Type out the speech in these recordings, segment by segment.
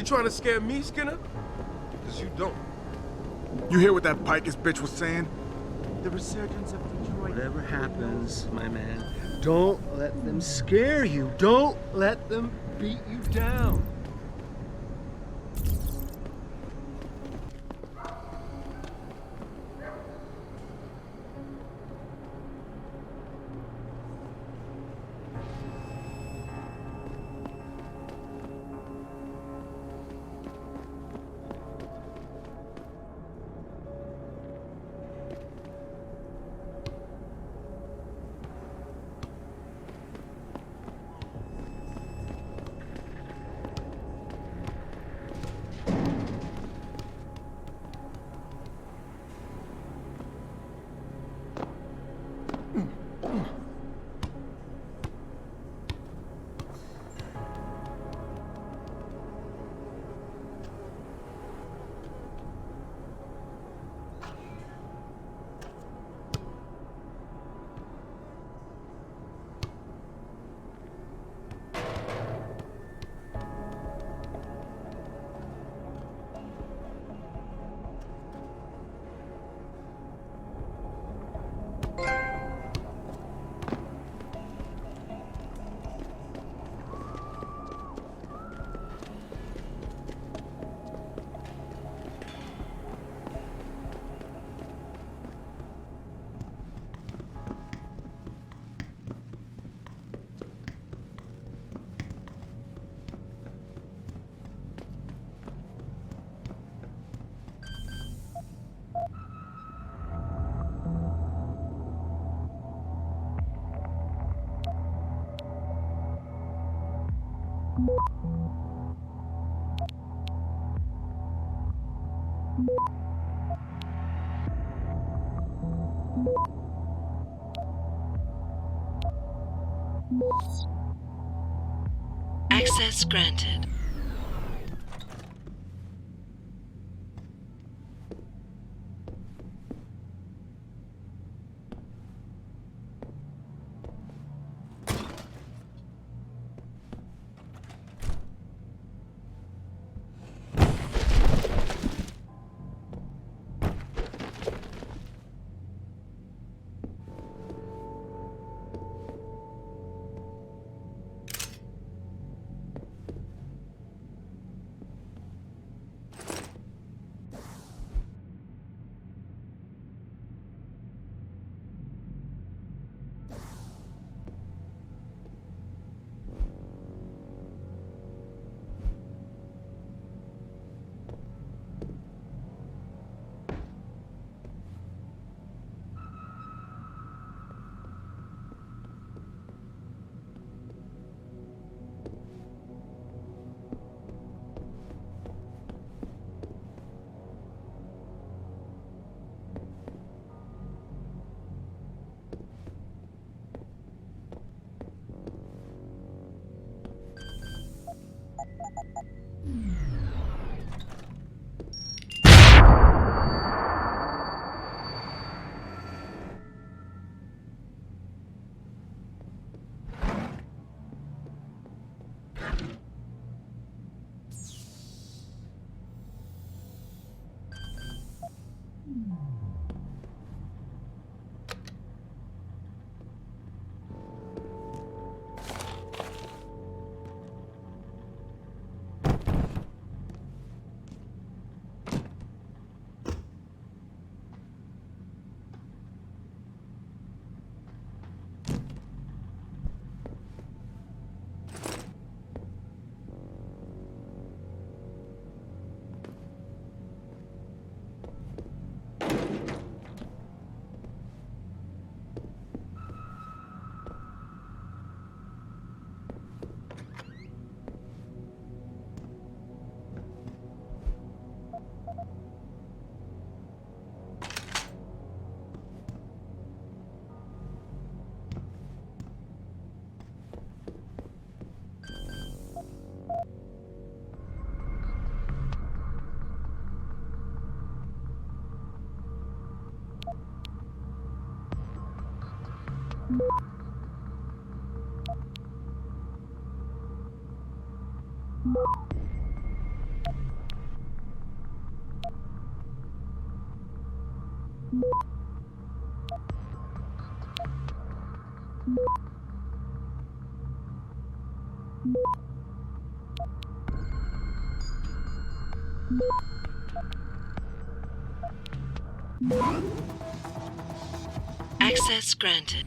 trying to scare me, Skinner? Because you don't. You hear what that Pikus bitch was saying? The resurgence of Detroit. Whatever happens, my man, don't let them scare you. Don't let them beat you down. Access granted. Access granted.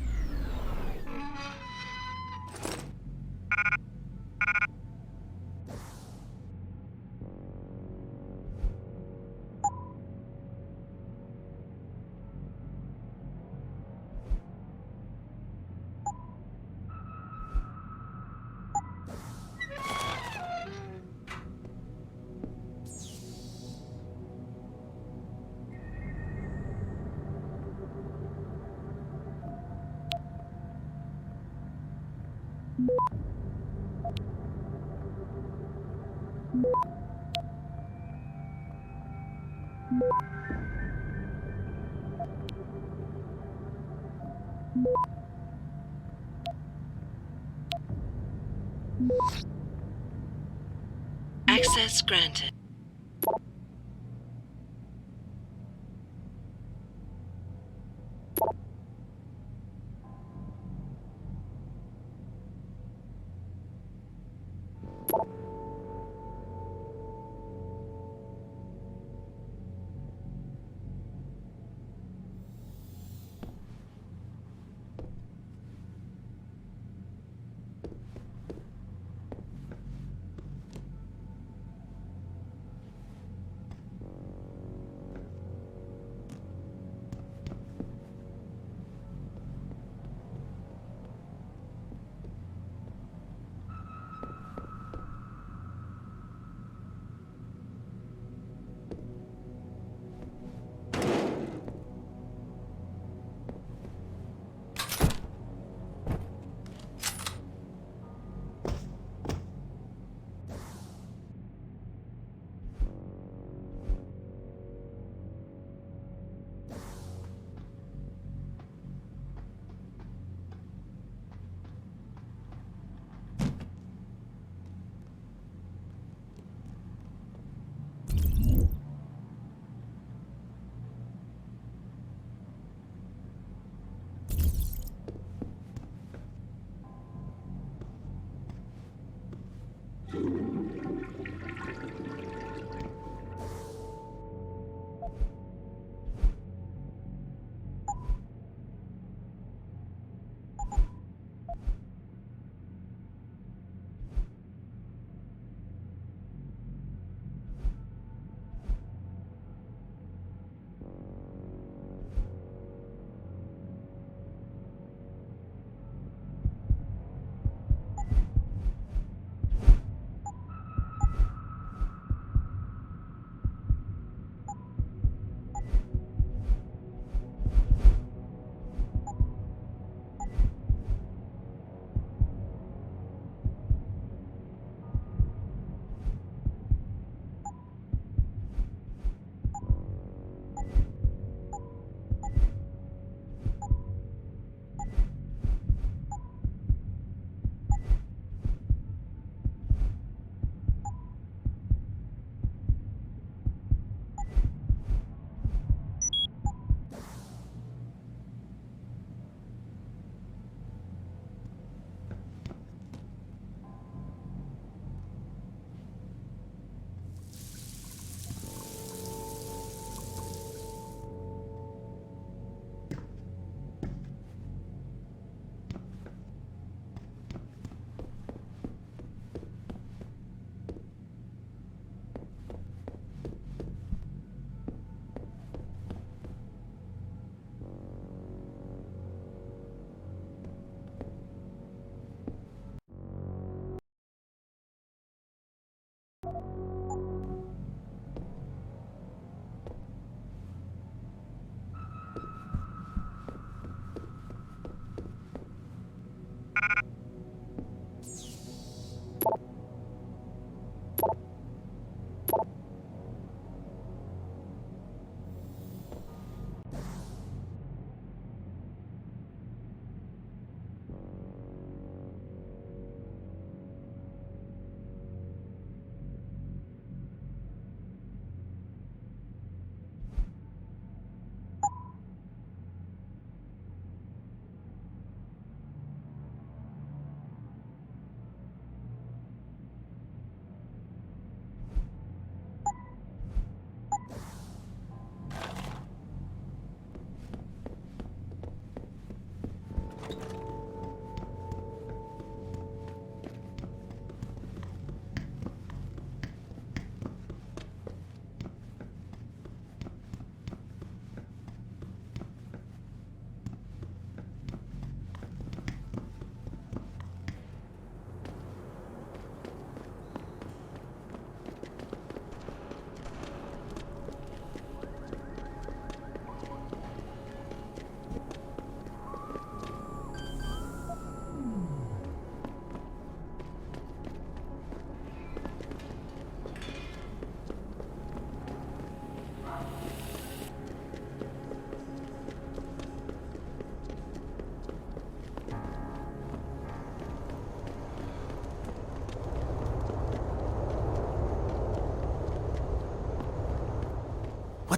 Access granted.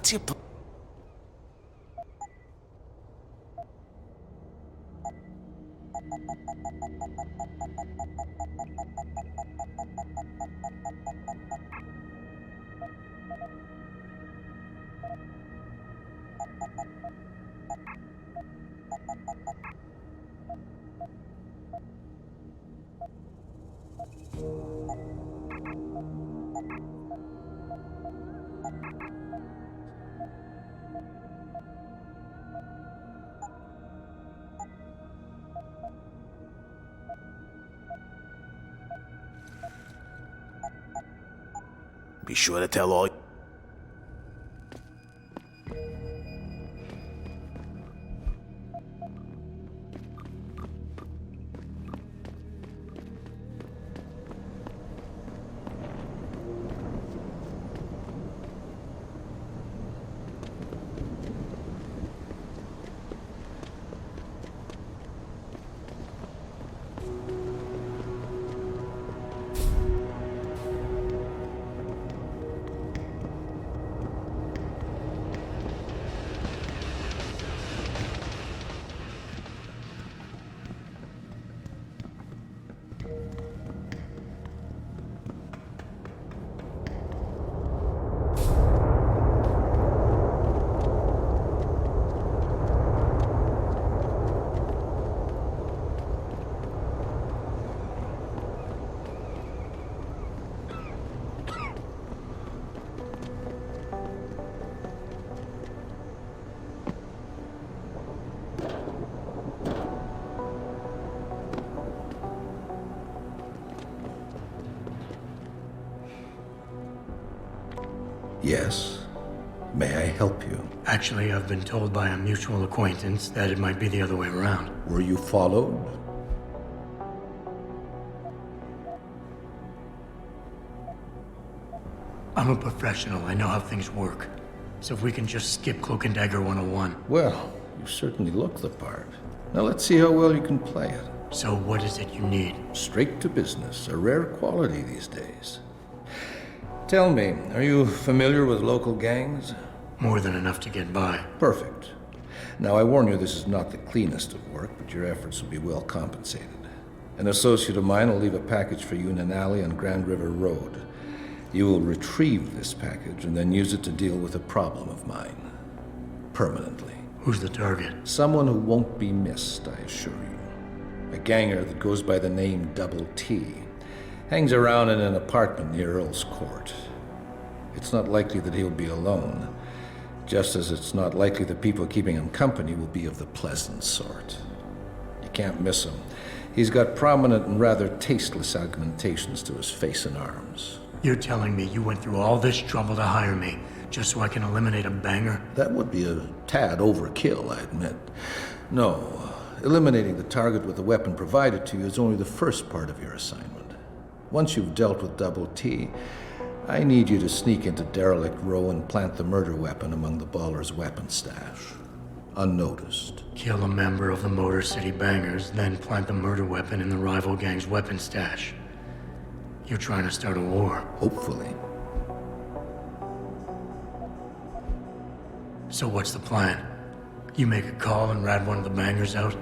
What's your... Be sure to tell all... Yes. May I help you? Actually, I've been told by a mutual acquaintance that it might be the other way around. Were you followed? I'm a professional. I know how things work. So if we can just skip Cloak and Dagger 101. Well, you certainly look the part. Now let's see how well you can play it. So what is it you need? Straight to business, a rare quality these days. Tell me, are you familiar with local gangs? More than enough to get by. Perfect. Now I warn you, this is not the cleanest of work, but your efforts will be well compensated. An associate of mine will leave a package for you in an alley on Grand River Road. You will retrieve this package and then use it to deal with a problem of mine. Permanently. Who's the target? Someone who won't be missed, I assure you. A ganger that goes by the name Double T. Hangs around in an apartment near Earl's Court. It's not likely that he'll be alone, just as it's not likely the people keeping him company will be of the pleasant sort. You can't miss him. He's got prominent and rather tasteless augmentations to his face and arms. You're telling me you went through all this trouble to hire me, just so I can eliminate a banger? That would be a tad overkill, I admit. No, eliminating the target with the weapon provided to you is only the first part of your assignment. Once you've dealt with Double T, I need you to sneak into Derelict Row and plant the murder weapon among the Baller's weapon stash. Unnoticed. Kill a member of the Motor City Bangers, then plant the murder weapon in the rival gang's weapon stash. You're trying to start a war. Hopefully. So what's the plan? You make a call and rat one of the Bangers out?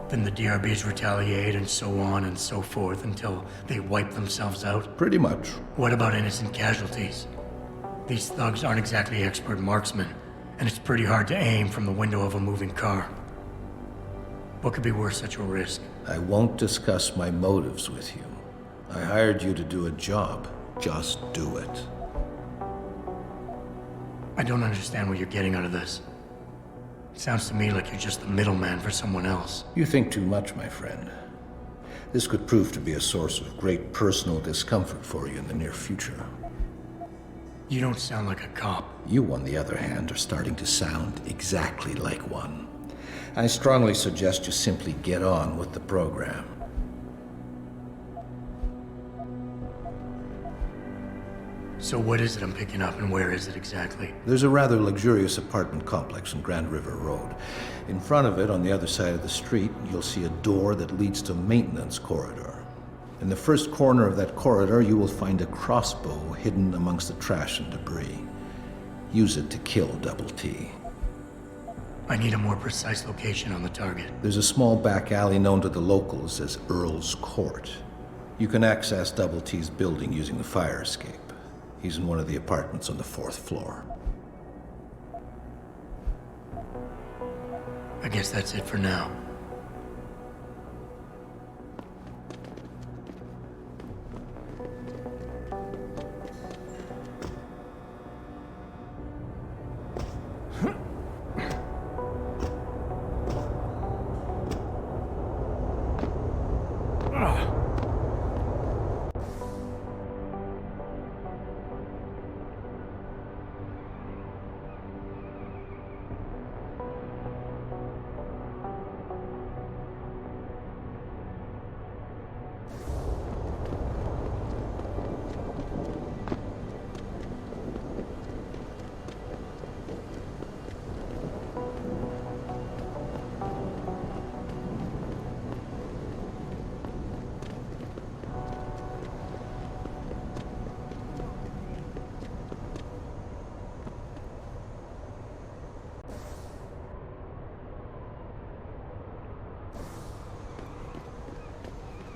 Then the DRBs retaliate and so on and so forth until they wipe themselves out? Pretty much. What about innocent casualties? These thugs aren't exactly expert marksmen, and it's pretty hard to aim from the window of a moving car. What could be worth such a risk? I won't discuss my motives with you. I hired you to do a job. Just do it. I don't understand what you're getting out of this. It sounds to me like you're just the middleman for someone else. You think too much, my friend. This could prove to be a source of great personal discomfort for you in the near future. You don't sound like a cop. You, on the other hand, are starting to sound exactly like one. I strongly suggest you simply get on with the program. So what is it I'm picking up and where is it exactly? There's a rather luxurious apartment complex on Grand River Road. In front of it, on the other side of the street, you'll see a door that leads to a maintenance corridor. In the first corner of that corridor, you will find a crossbow hidden amongst the trash and debris. Use it to kill Double T. I need a more precise location on the target. There's a small back alley known to the locals as Earl's Court. You can access Double T's building using the fire escape. He's in one of the apartments on the 4th floor. I guess that's it for now.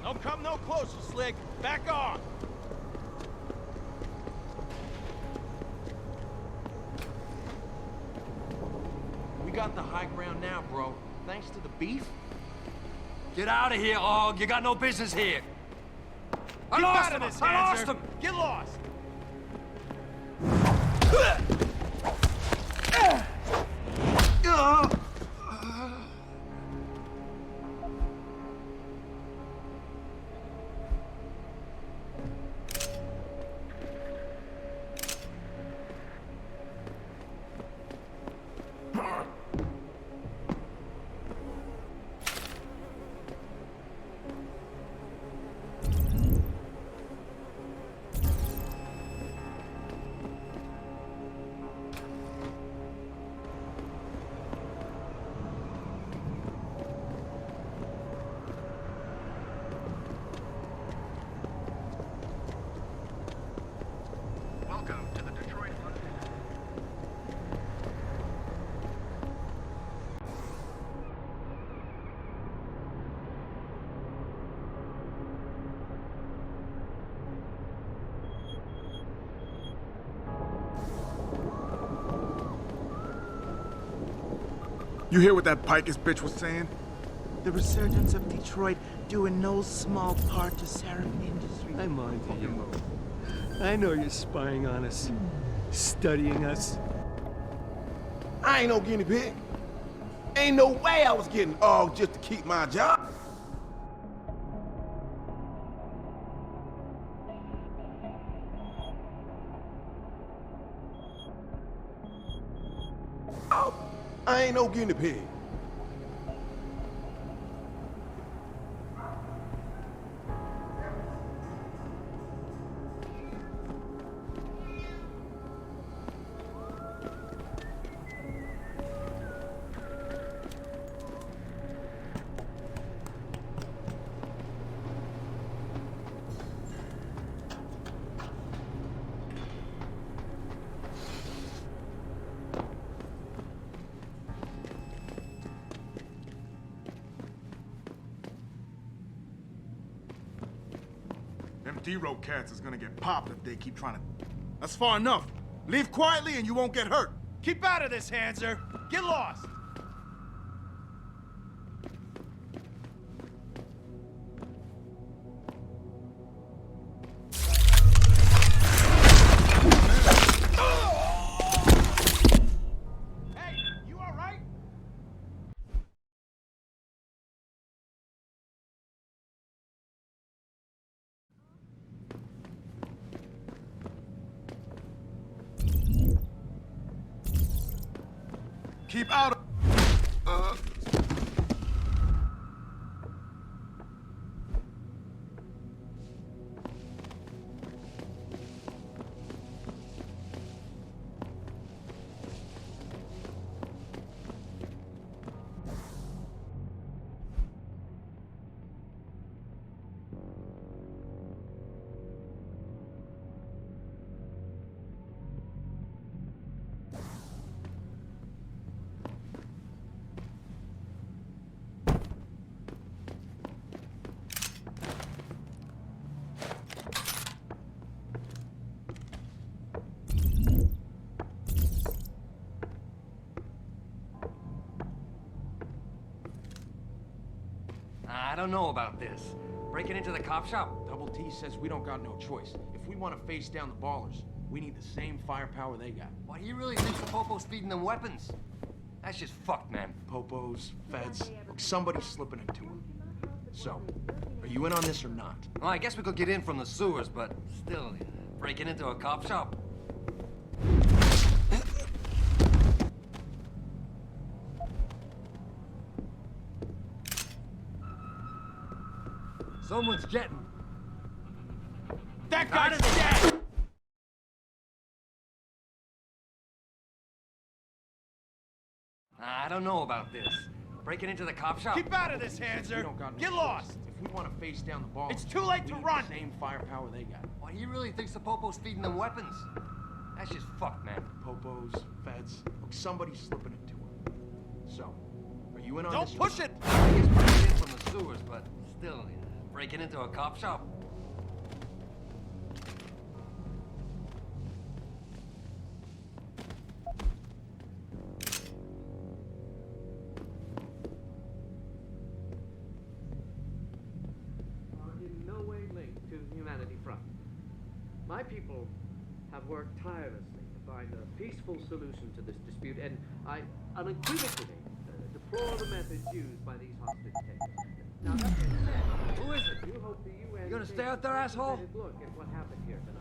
Don't come no closer, Slick. Back on. We got the high ground now, bro. Thanks to the beef. Get out of here, Og. You got no business here. Get out of this, I lost Hanser. him. Get lost. You hear what that Picus bitch was saying? The resurgence of Detroit due in no small part to Seraph Industries. I'm on to you. I know you're spying on us, studying us. I ain't no guinea pig. Ain't no way I was getting off just to keep my job. I ain't no guinea pig. Them D-Road cats is gonna get popped if they keep trying to... That's far enough. Leave quietly and you won't get hurt. Keep out of this, Hanser. Get lost. Hey, you all right? Keep out of... I don't know about this. Breaking into the cop shop? Double T says we don't got no choice. If we want to face down the ballers, we need the same firepower they got. Why, do you really think the Popo's feeding them weapons? That's just fucked, man. Popos, feds, look, somebody's slipping into them. So, are you in on this or not? Well, I guess we could get in from the sewers, but still, breaking into a cop shop? Someone's jetting. That guy's dead! I don't know about this. Breaking into the cop shop? Keep out of this, We Hanser. don't got no Get choice. lost. If we want to face down the ballers, It's too late we to need run. the same firepower they got. Why, he really thinks the Popo's feeding them weapons? That's just fucked, man. Popos, feds, look, somebody's slipping into them. So, are you in on Don't this? push it. I guess breaking in from the sewers, but still, breaking into a cop shop? Are in no way linked to Humanity Front. My people have worked tirelessly to find a peaceful solution to this dispute, and I unequivocally deplore the methods used by these hostage takers. Now, that being said, Who is it? you hope the UN... You gonna takes stay out there, a asshole? concentrated look at what happened here tonight.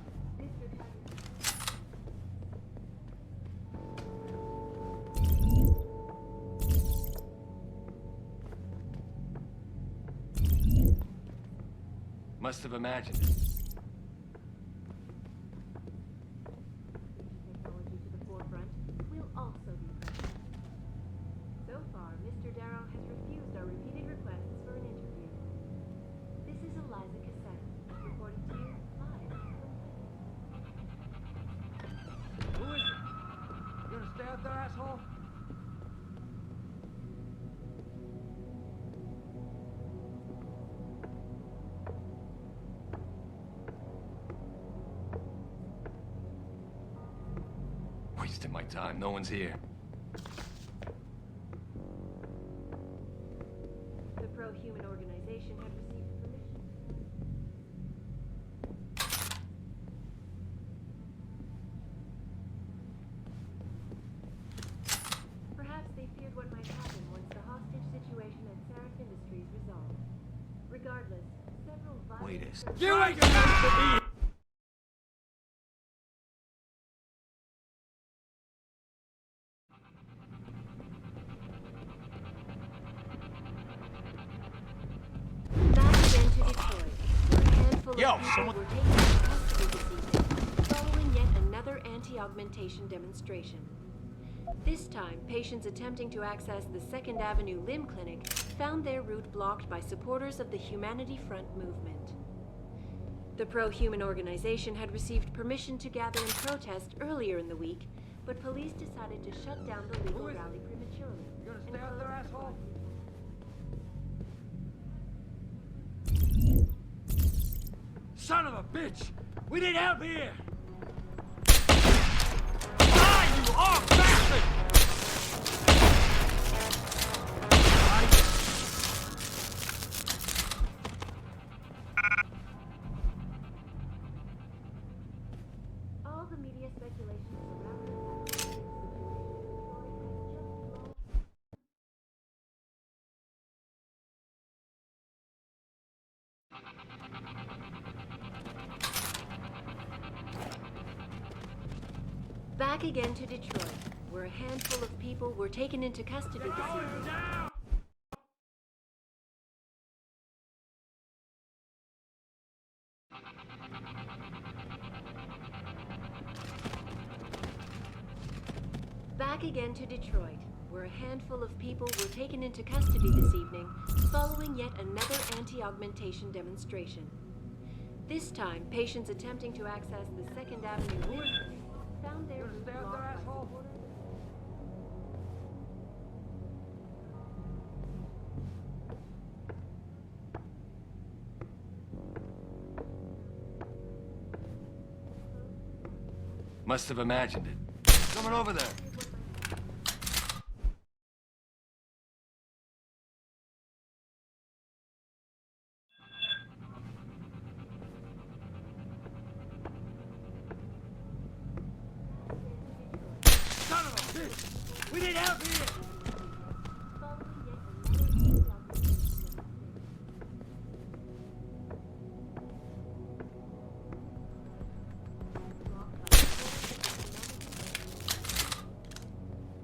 Must have imagined it. Technology to the forefront will also be present. So far, Mr. Darrow has refused our repeated requests for an interview. This is Eliza Cassetta, reporting to you live. Who is it? You gonna stay out there, asshole? Wasting my time. No one's here. The pro-human organization had received permission. Perhaps they feared what might happen once the hostage situation at Sarif Industries resolved. Regardless, several Wait violent... a... You ain't gonna be... Back again to Detroit, where a handful Yo, of people someone- were taken into custody this evening, following yet another anti-augmentation demonstration. This time, patients attempting to access the 2nd Avenue Limb Clinic found their route blocked by supporters of the Humanity Front movement. The pro-human organization had received permission to gather and protest earlier in the week, but police decided to shut down the legal rally prematurely. You gonna and stay out close there, the asshole? Son of a bitch! We need help here! Ah, you are bastard! All the media speculation surrounding the hostage situation in Detroit has just blown. Back again to Detroit, where a handful of people were taken into custody this evening. Back again to Detroit, where a handful of people were taken into custody this evening, following yet another anti-augmentation demonstration. This time, patients attempting to access the 2nd Avenue Limb Clinic found their route blocked by supporters. Must have imagined it. Coming over there. We need help here!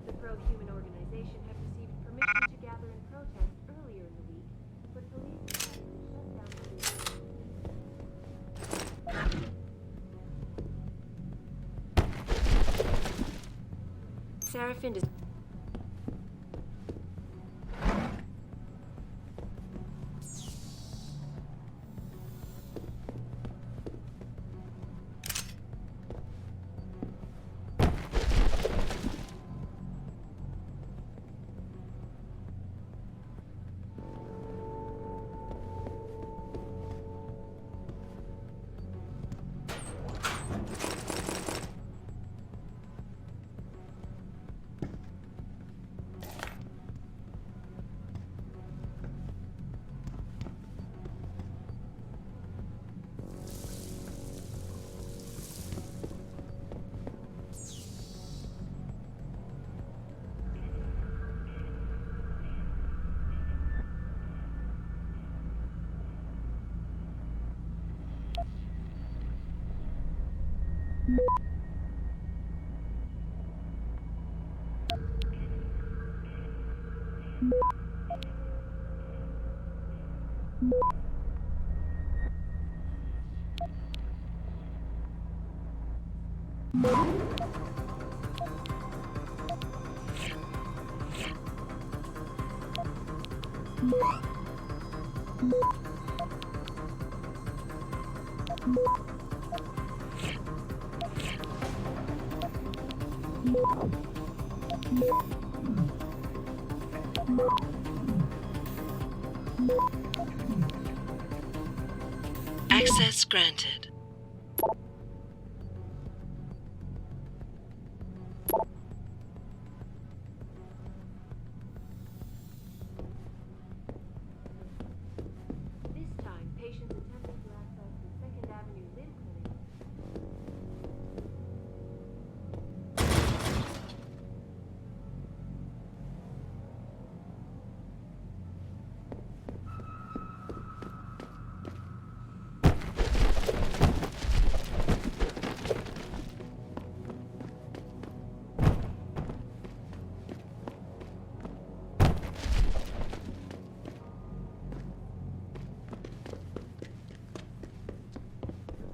The pro-human organization had received permission to gather and protest earlier in the week, but police decided to shut down the Seraphin is Access granted. this time patients attempting to access the 2nd Avenue Limb Clinic.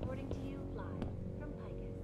Reporting to you live from Picus.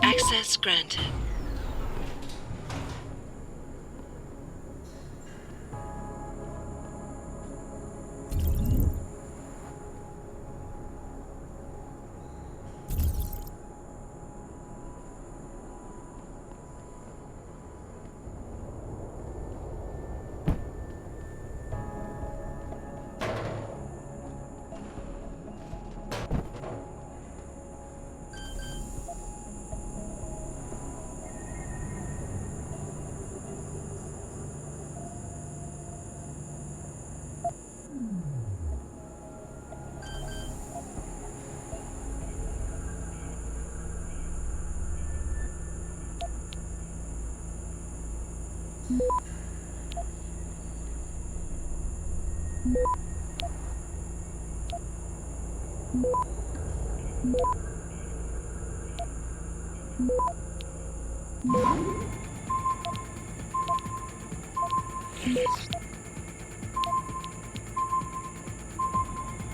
Access granted.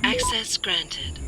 Access granted.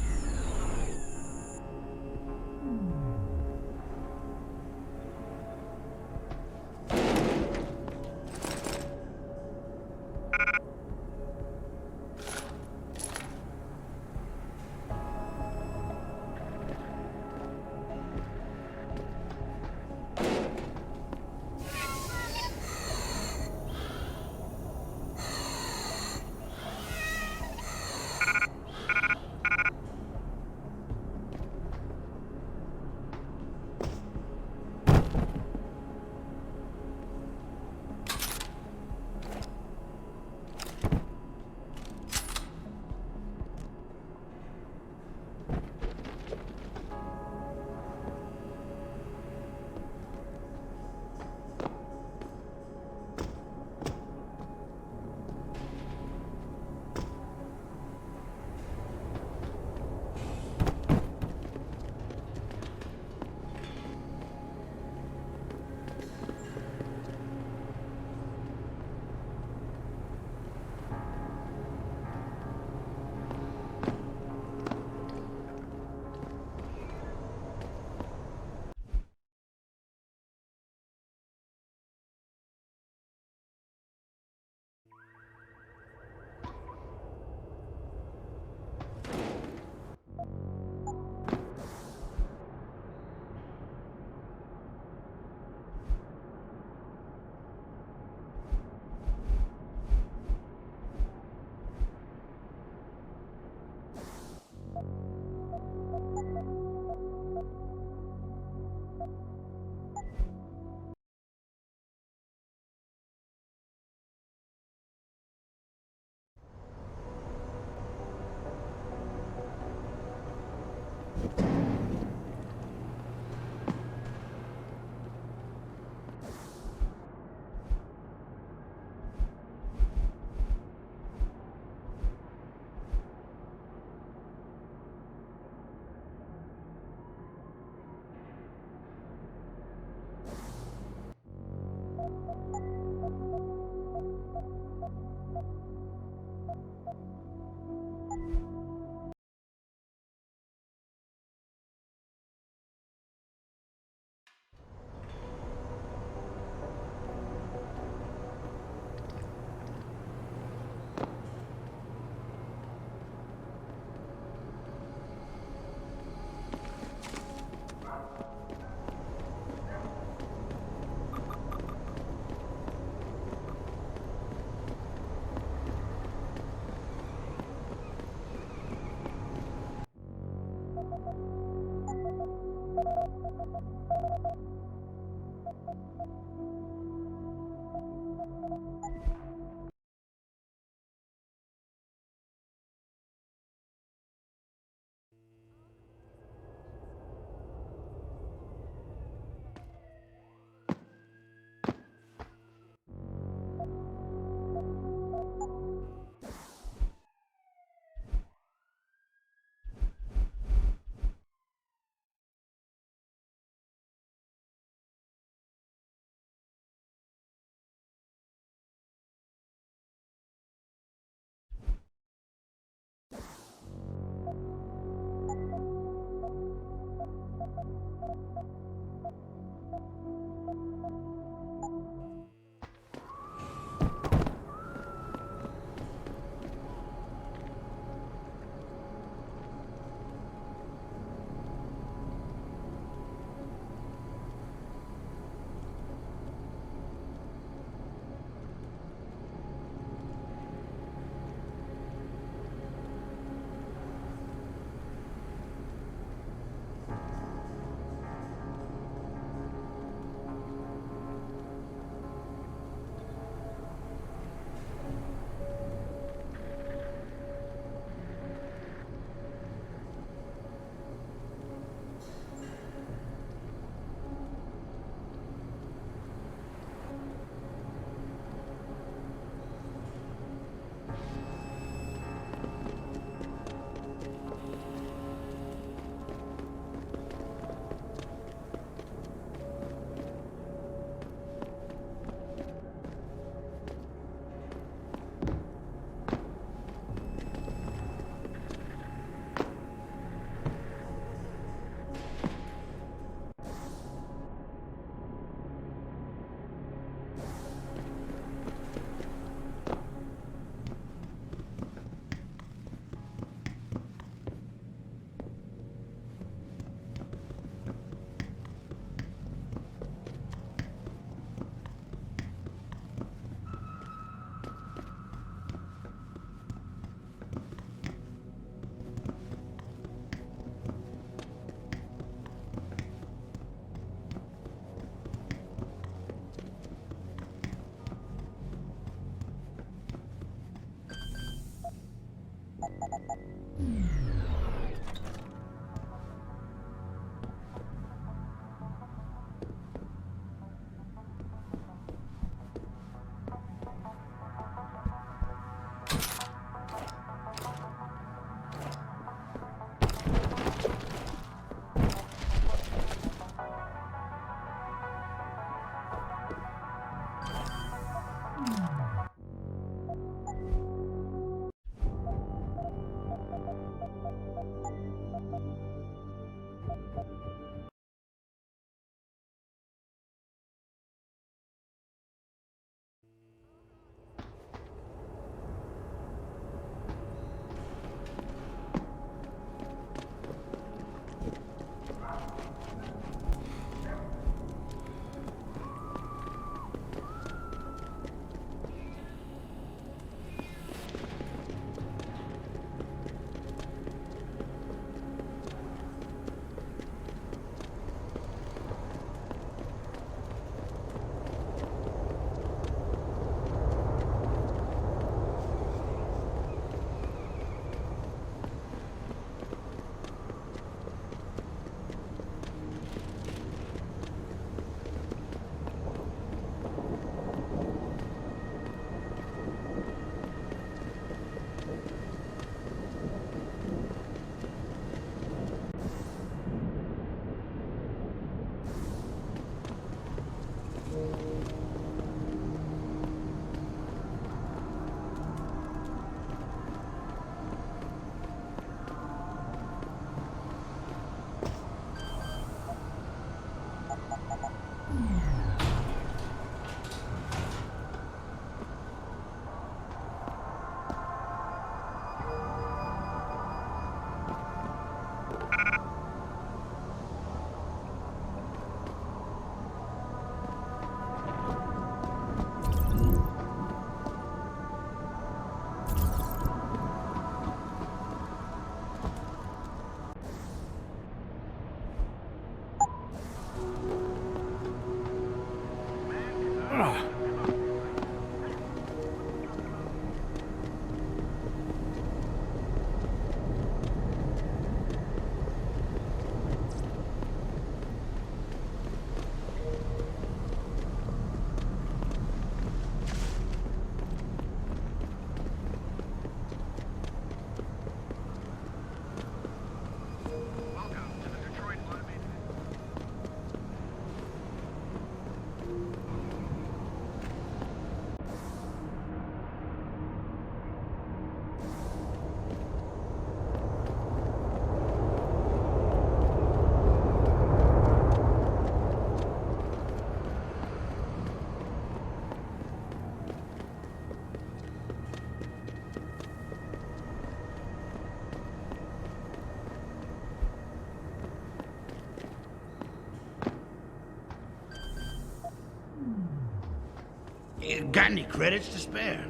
You got any credits to spare?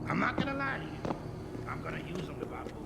I'm not gonna lie to you. I'm gonna use them to buy food.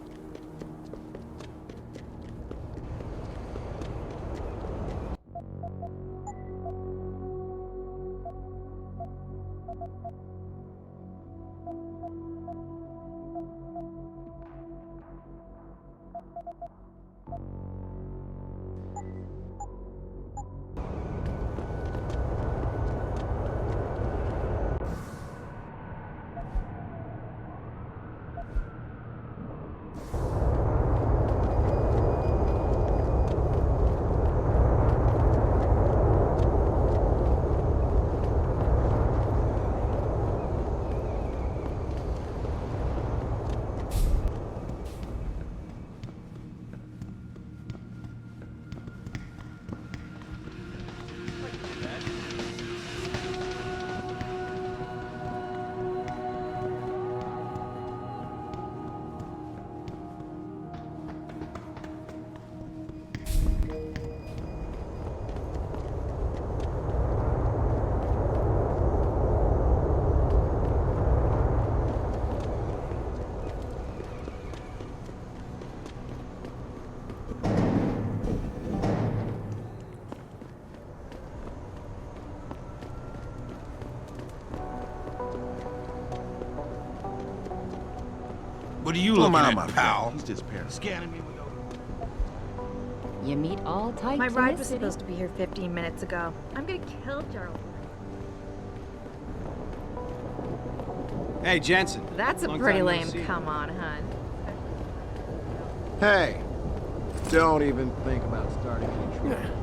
What are you Don't looking mind at, my pal? He's just paranoid. Scanning me with those. You meet all types. My in ride this was city. supposed to be here 15 minutes ago. I'm gonna kill Gerald. Hey, Jensen. That's a Long pretty time no lame see. come on, hun. Hey, don't even think about starting any trouble.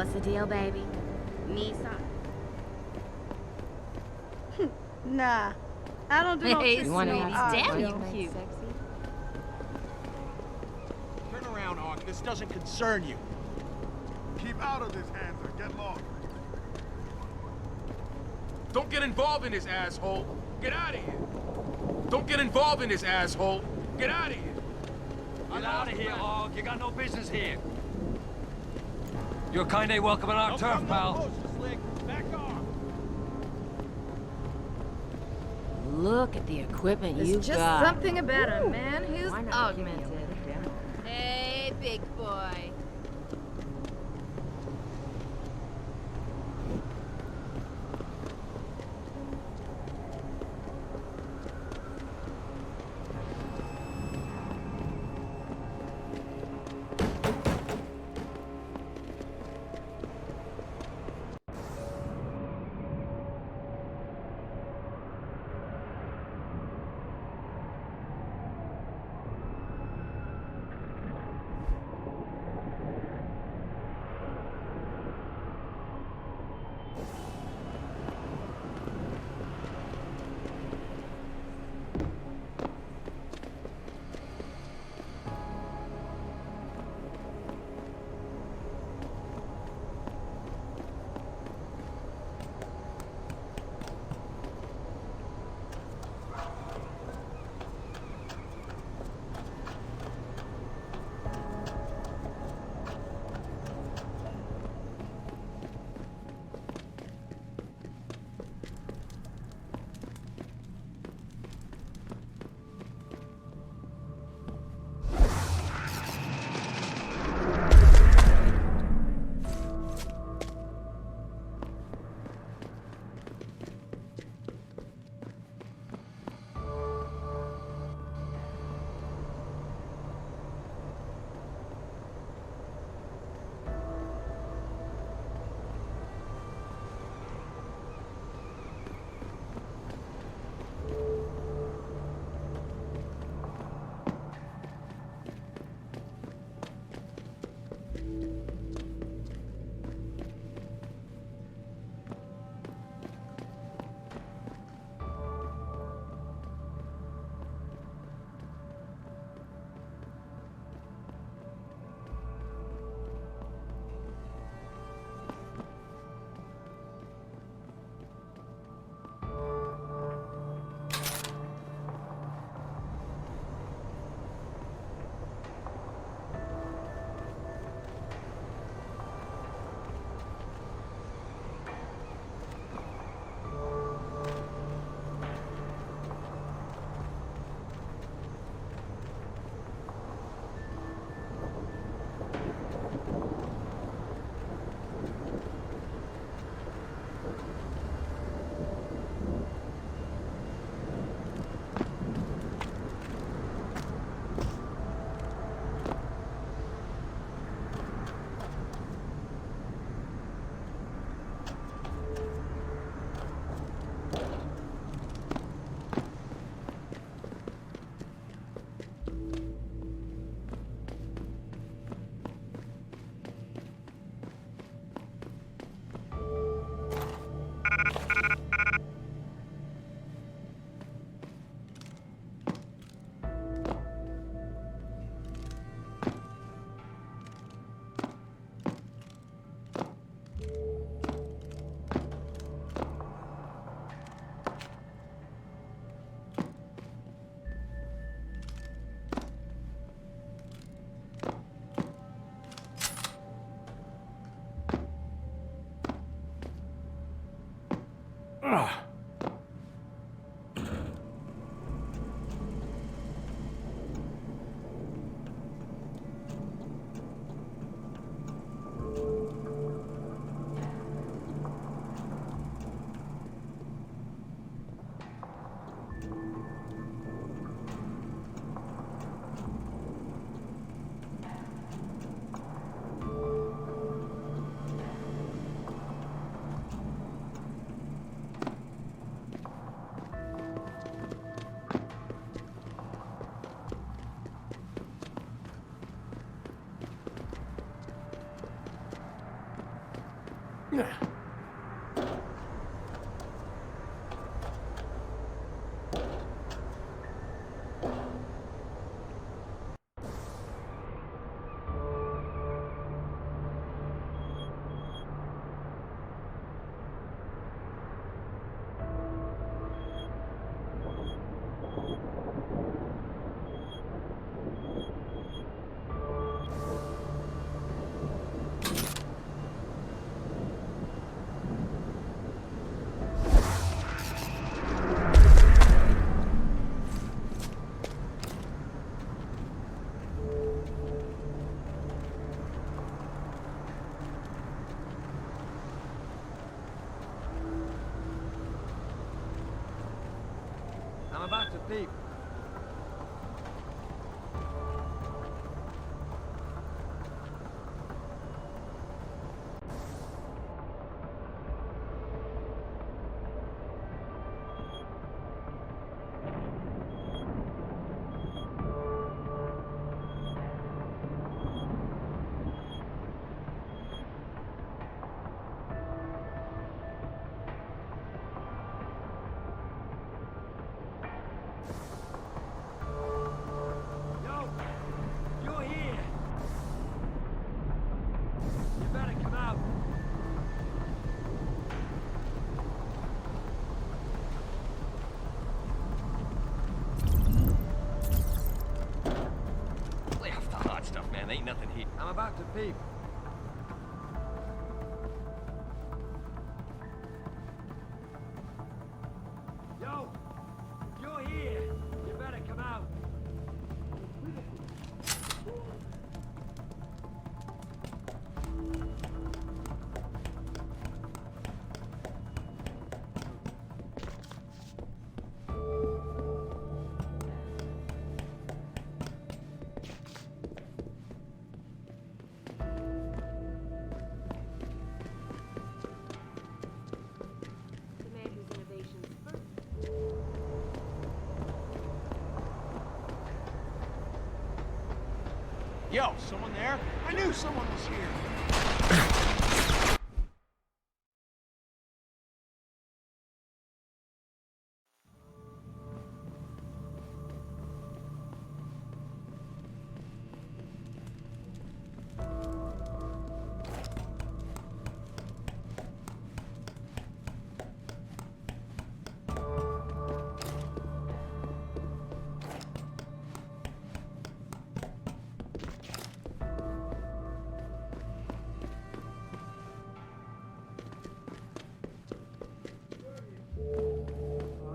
What's the deal, baby? Nissan. Nah, I don't do no Hey, tricks you want no ladies art. damn you Well, cute. Turn around, Ark. This doesn't concern you. Keep out of this, Hanser. Get lost. Don't get involved in this, asshole. Get out of here. Don't get involved in this, asshole. Get out of here. Get out of here, Hog. You got no business here. You're kinda welcome on our turf, pal. Back off. Look at the equipment There's you've just got. something about a man who's Why not give me a augmented. lift down? Hey, big boy. I'm about to peep. Ain't nothing here. I'm about to peep. Yo, if you're here, you better come out. Yo, someone there? I knew someone was here.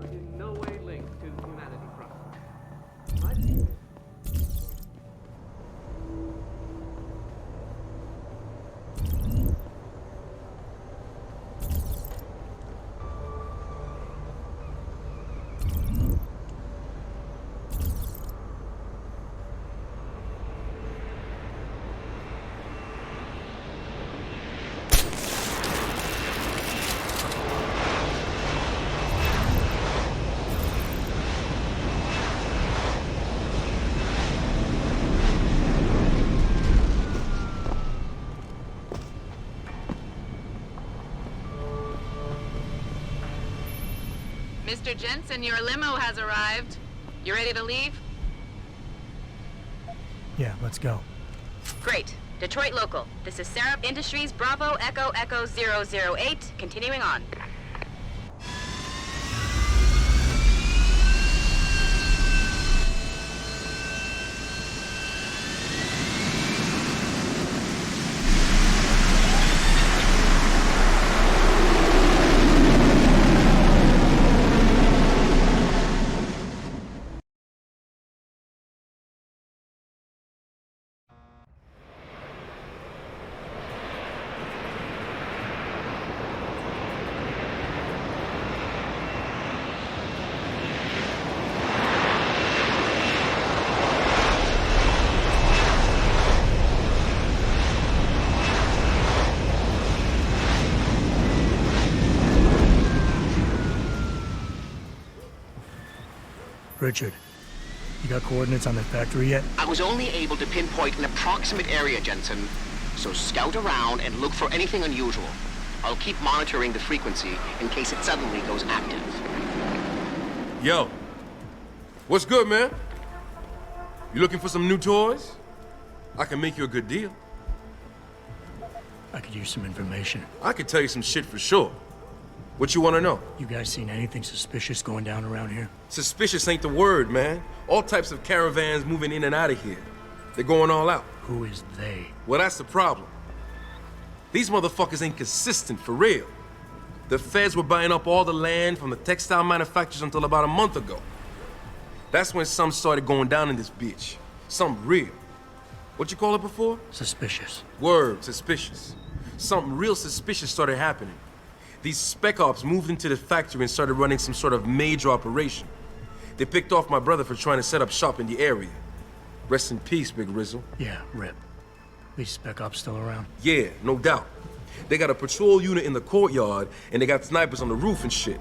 In no way linked to Humanity Front. My people. Mr. Jensen, your limo has arrived. You ready to leave? Yeah, let's go. Great. Detroit local. This is Sarah Industries Bravo Echo Echo 008. Continuing on. Richard, you got coordinates on that factory yet? I was only able to pinpoint an approximate area, Jensen. So scout around and look for anything unusual. I'll keep monitoring the frequency in case it suddenly goes active. Yo, what's good, man? You looking for some new toys? I can make you a good deal. I could use some information. I could tell you some shit for sure. What you want to know? You guys seen anything suspicious going down around here? Suspicious ain't the word, man. All types of caravans moving in and out of here. They're going all out. Who is they? Well, that's the problem. These motherfuckers ain't consistent, for real. The feds were buying up all the land from the textile manufacturers until about a month ago. That's when some started going down in this bitch. Something real. What you call it before? Suspicious. Word, suspicious. Something real suspicious started happening. These spec ops moved into the factory and started running some sort of major operation. They picked off my brother for trying to set up shop in the area. Rest in peace, Big Rizzle. Yeah, rip. These spec ops still around? Yeah, no doubt. They got a patrol unit in the courtyard, and they got snipers on the roof and shit.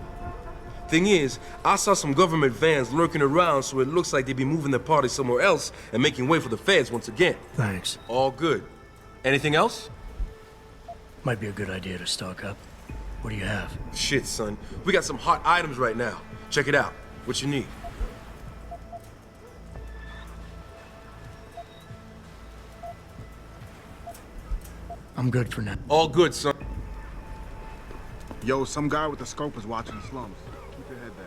Thing is, I saw some government vans lurking around, so it looks like they be moving their party somewhere else and making way for the feds once again. Thanks. All good. Anything else? Might be a good idea to stock up. What do you have? Shit, son. We got some hot items right now. Check it out. What you need? I'm good for now. All good, son. Yo, some guy with a scope is watching the slums. Keep your head down.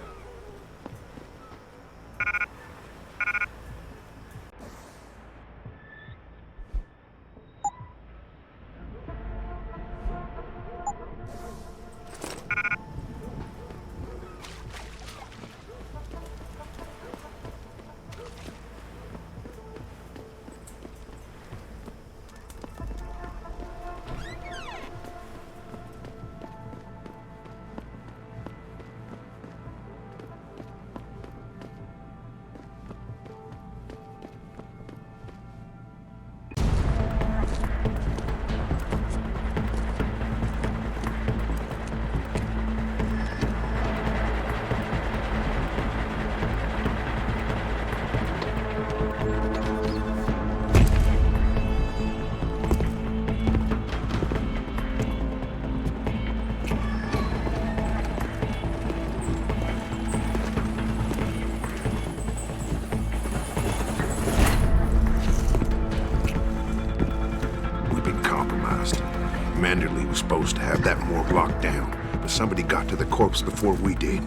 Manderley was supposed to have that morgue locked down, but somebody got to the corpse before we did.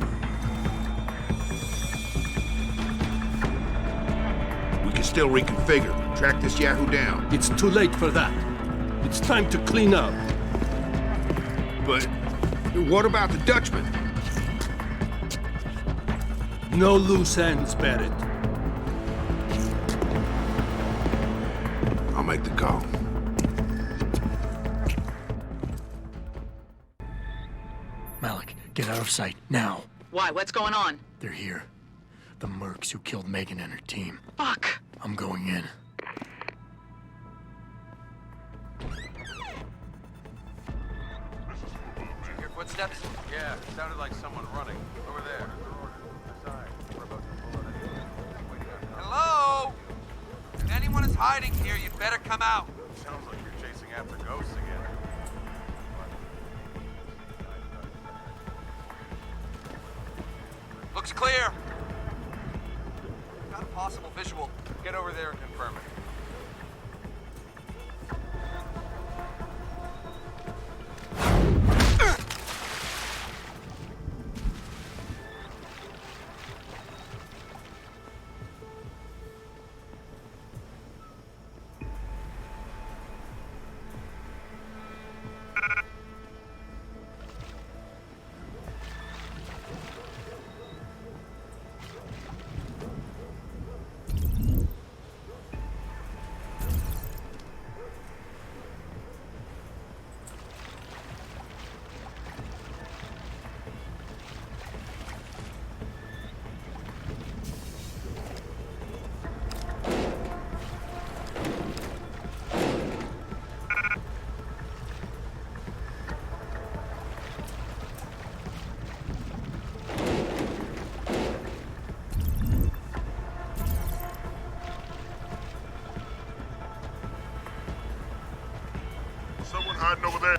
We can still reconfigure, track this yahoo down. It's too late for that. It's time to clean up. But what about the Dutchman? No loose ends, Barrett. I'll make the call. Malik, get out of sight, now. Why? What's going on? They're here. The mercs who killed Megan and her team. Fuck! I'm going in. Hear footsteps? Yeah, it sounded like someone running. Over there. Hello? If anyone is hiding here, you better come out. Sounds like you're chasing after ghosts again. Looks clear. Got a possible visual. Get over there and confirm it. Someone hiding over there.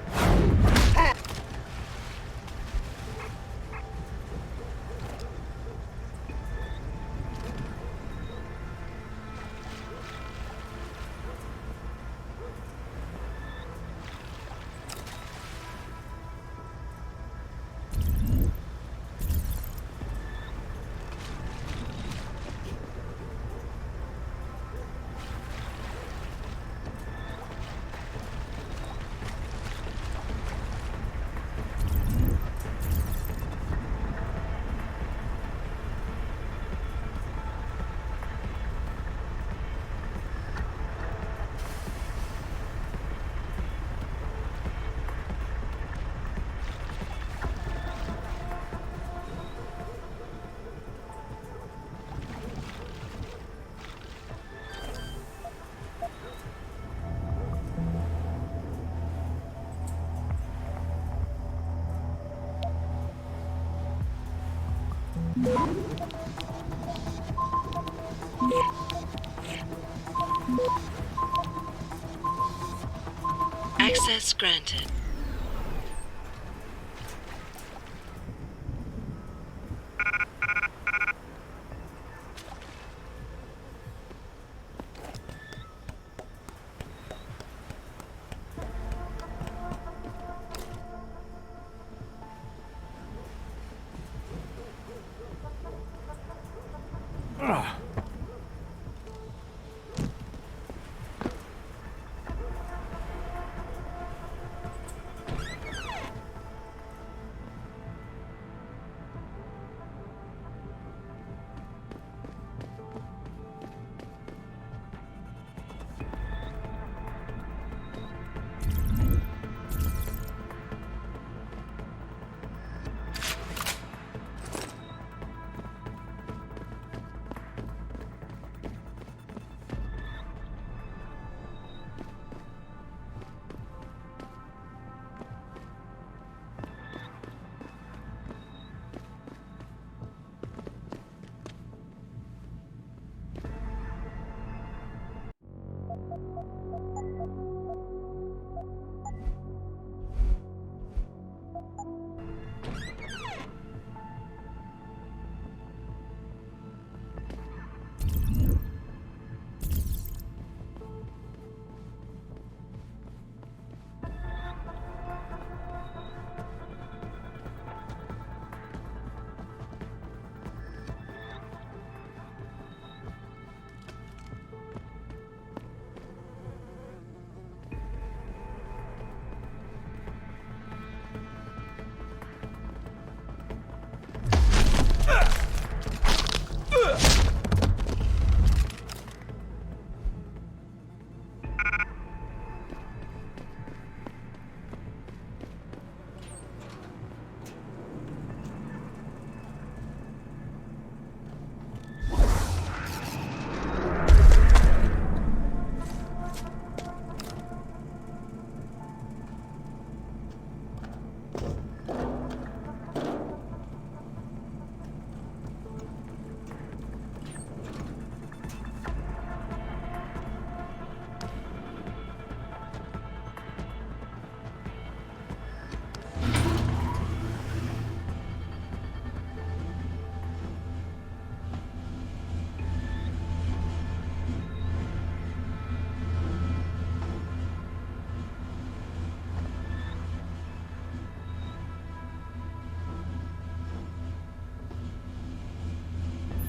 Access granted.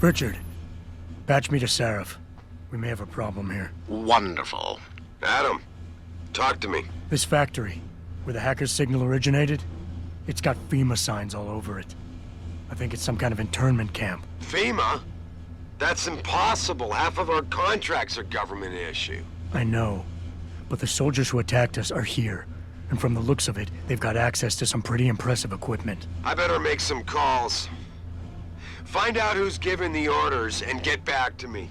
Richard, patch me to Seraph. We may have a problem here. Wonderful. Adam, talk to me. This factory, where the hacker's signal originated, it's got FEMA signs all over it. I think it's some kind of internment camp. FEMA? That's impossible. Half of our contracts are government issue. I know, but the soldiers who attacked us are here. And from the looks of it, they've got access to some pretty impressive equipment. I better make some calls. Find out who's giving the orders and get back to me.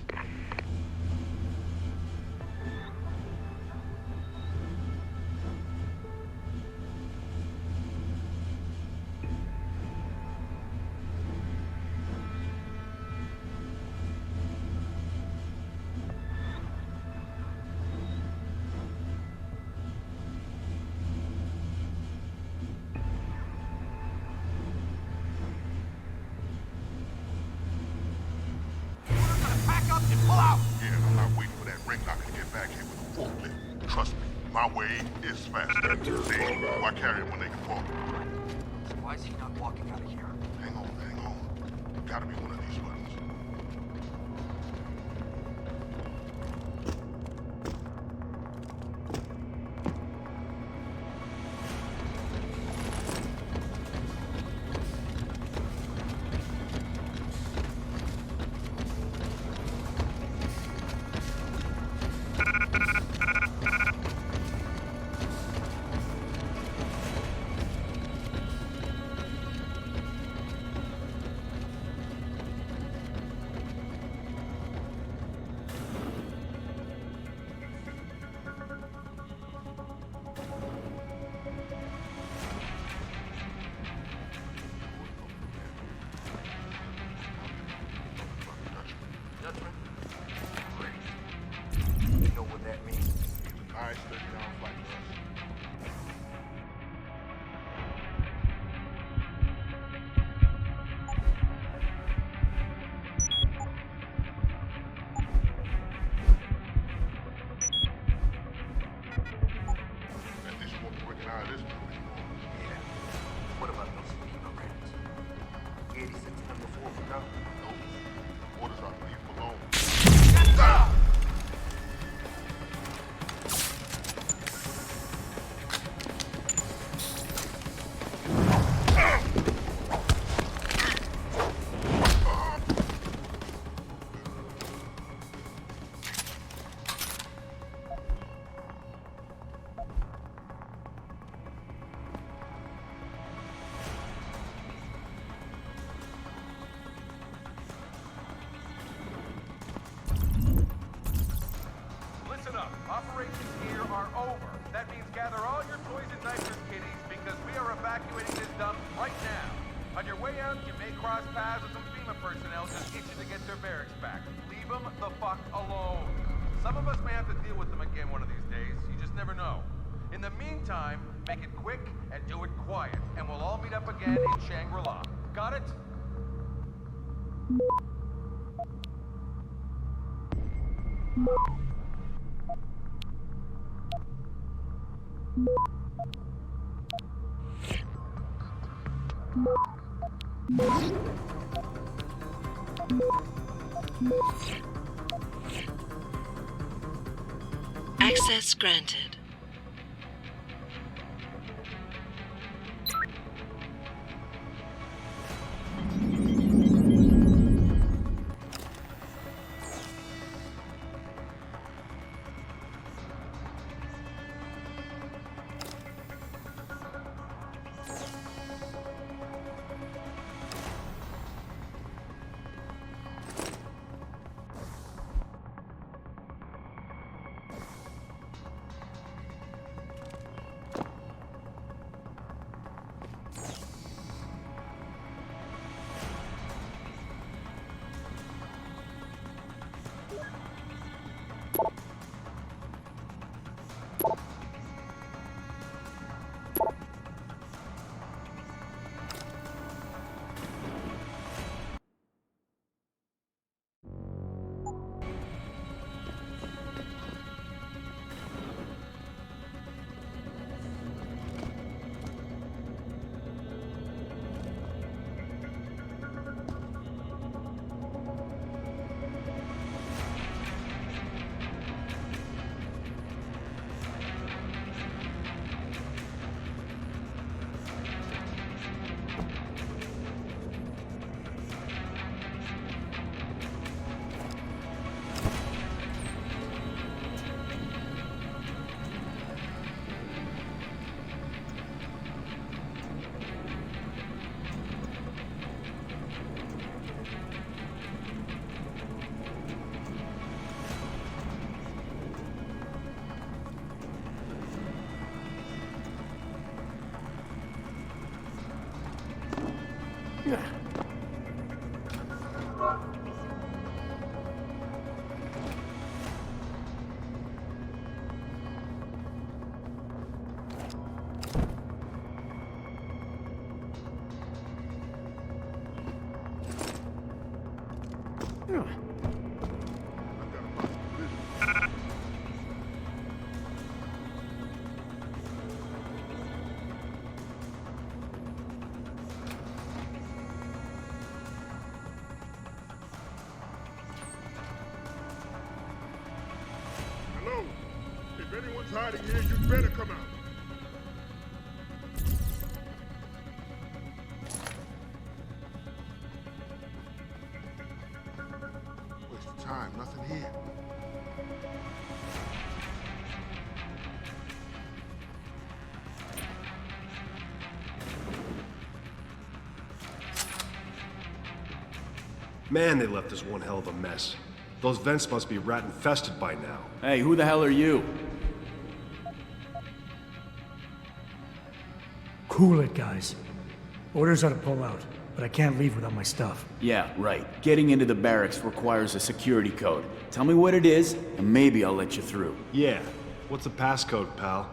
Pull out! Yeah, I'm not waiting for that ring knocker to get back here with a forklift. Trust me, my way is faster. See, why carry him when they can walk? So why is he not walking out of here? Hang on. Gotta be one of these buttons. Sarah, you may cross paths with some FEMA personnel just itching to get their barracks back. Leave them the fuck alone. Some of us may have to deal with them again one of these days. You just never know. In the meantime, make it quick and do it quiet, and we'll all meet up again in Shangri-La. Got it? Access granted. Hello? If anyone's hiding here, you better come out. Waste of time, nothing here. Man, they left us one hell of a mess. Those vents must be rat-infested by now. Hey, who the hell are you? Cool it, guys. Orders are to pull out, but I can't leave without my stuff. Yeah, right. Getting into the barracks requires a security code. Tell me what it is, and maybe I'll let you through. Yeah. What's the passcode, pal?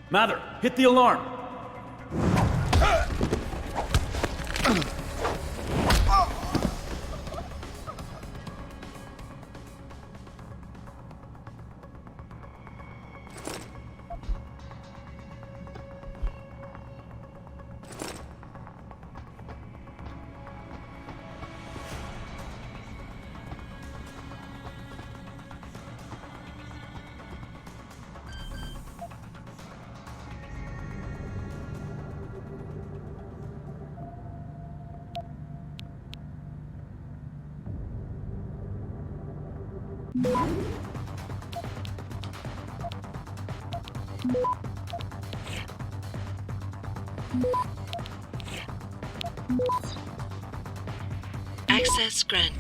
Mather, hit the alarm! Access granted.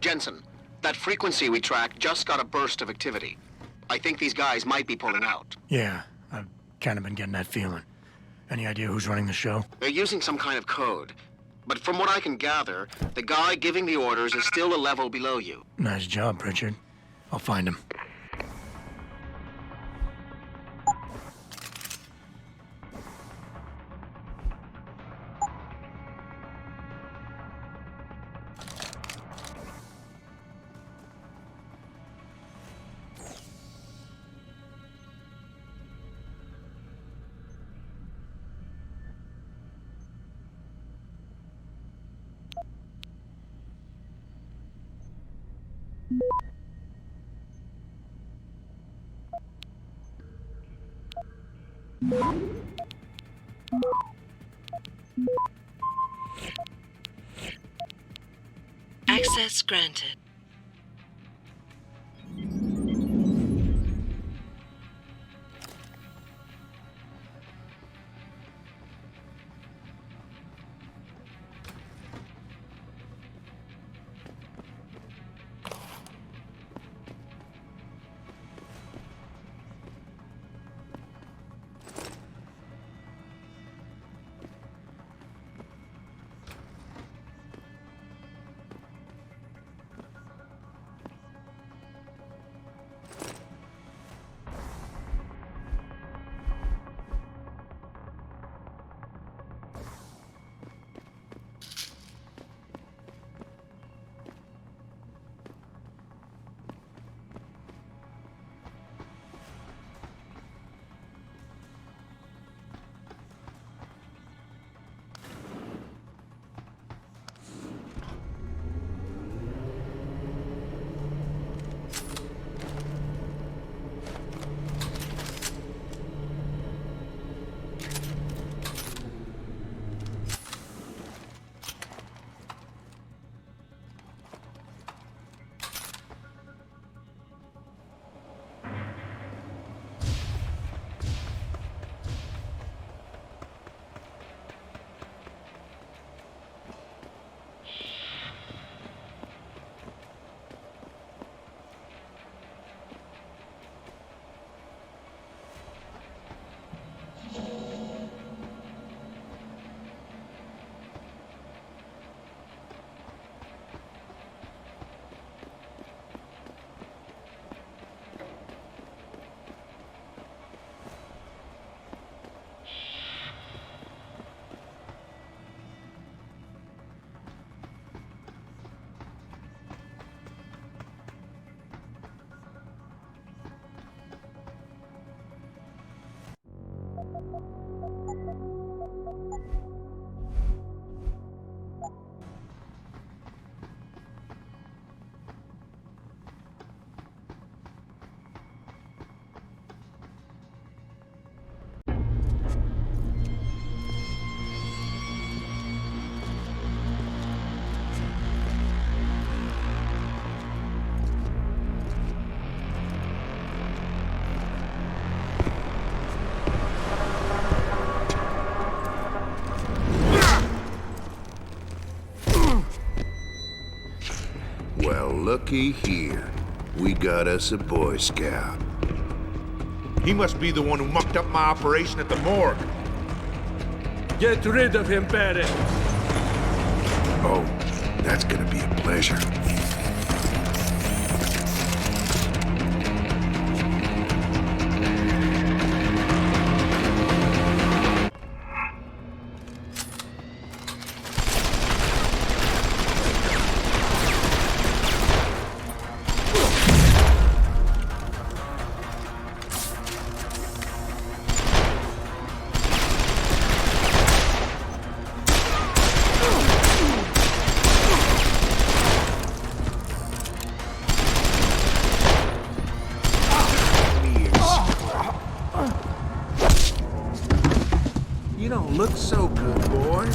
Jensen, that frequency we tracked just got a burst of activity. I think these guys might be pulling out. Yeah, I've kind of been getting that feeling. Any idea who's running the show? They're using some kind of code. But from what I can gather, the guy giving the orders is still a level below you. Nice job, Richard. I'll find him. Access granted. Looky here. We got us a Boy Scout. He must be the one who mucked up my operation at the morgue. Get rid of him, Barrett. Oh, that's gonna be a pleasure. You don't look so good, boy.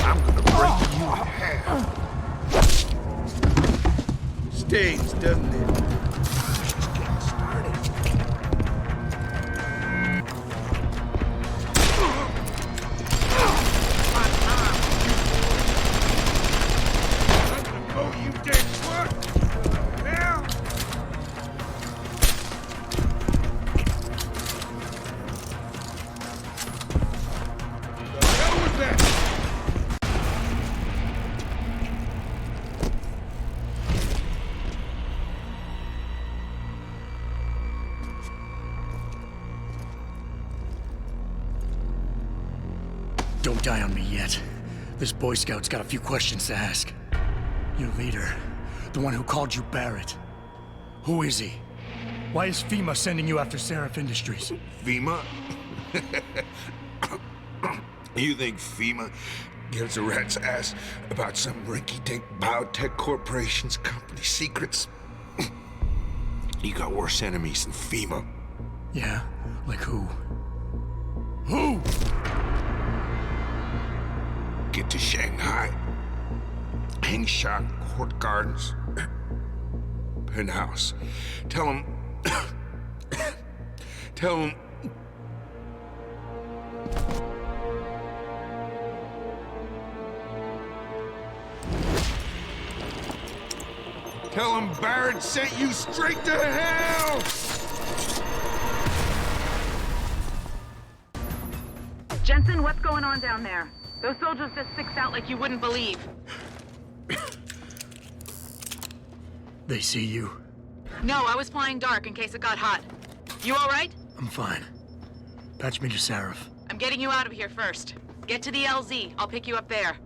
I'm gonna break you in half. Stings, doesn't it? Just getting started. die on me yet. This Boy Scout's got a few questions to ask. Your leader, the one who called you Barrett. Who is he? Why is FEMA sending you after Seraph Industries? FEMA? You think FEMA gives a rat's ass about some rinky-dink biotech corporation's company secrets? You got worse enemies than FEMA. Yeah? Like who? Who? Get to Shanghai. Hang shot, Court Gardens. Penthouse. Tell him... Tell him... Tell him Barrett sent you straight to hell! Jensen, what's going on down there? Those soldiers just sixed out like you wouldn't believe. They see you? No, I was flying dark in case it got hot. You all right? I'm fine. Patch me to Seraph. I'm getting you out of here first. Get to the LZ. I'll pick you up there.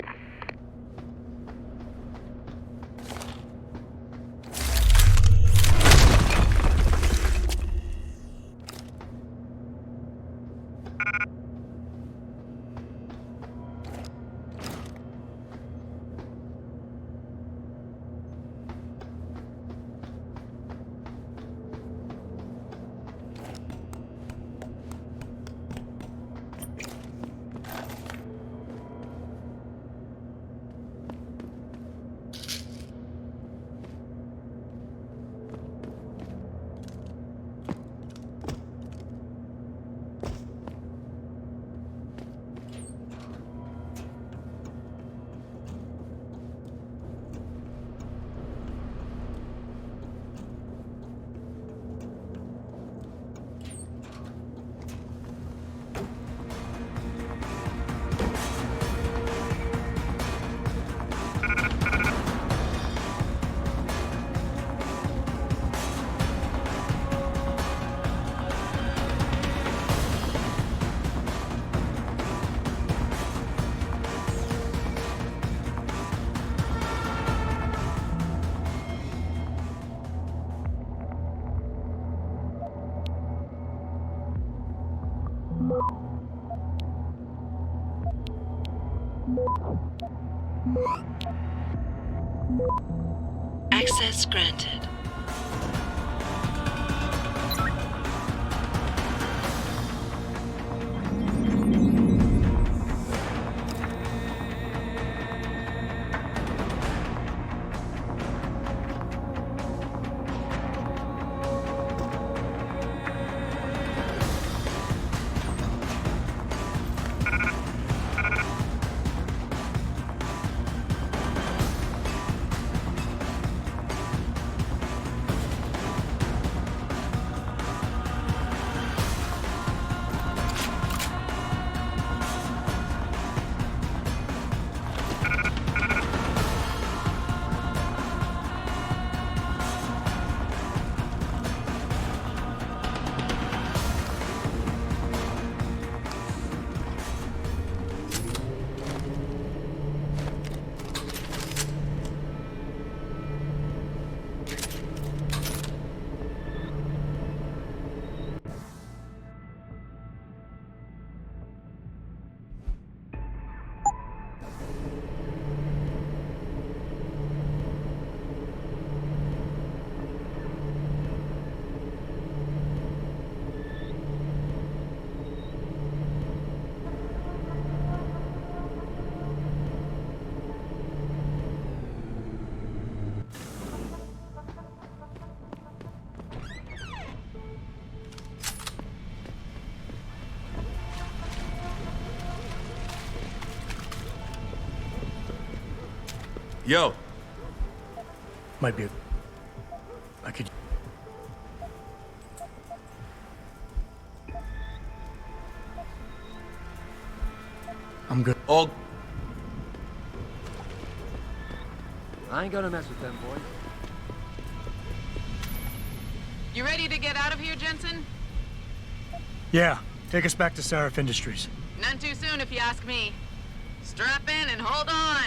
Access granted. Yo. Might be. I could. I'm good. All. I ain't gonna mess with them, boys. You ready to get out of here, Jensen? Yeah. Take us back to Seraph Industries. None too soon, if you ask me. Strap in and hold on.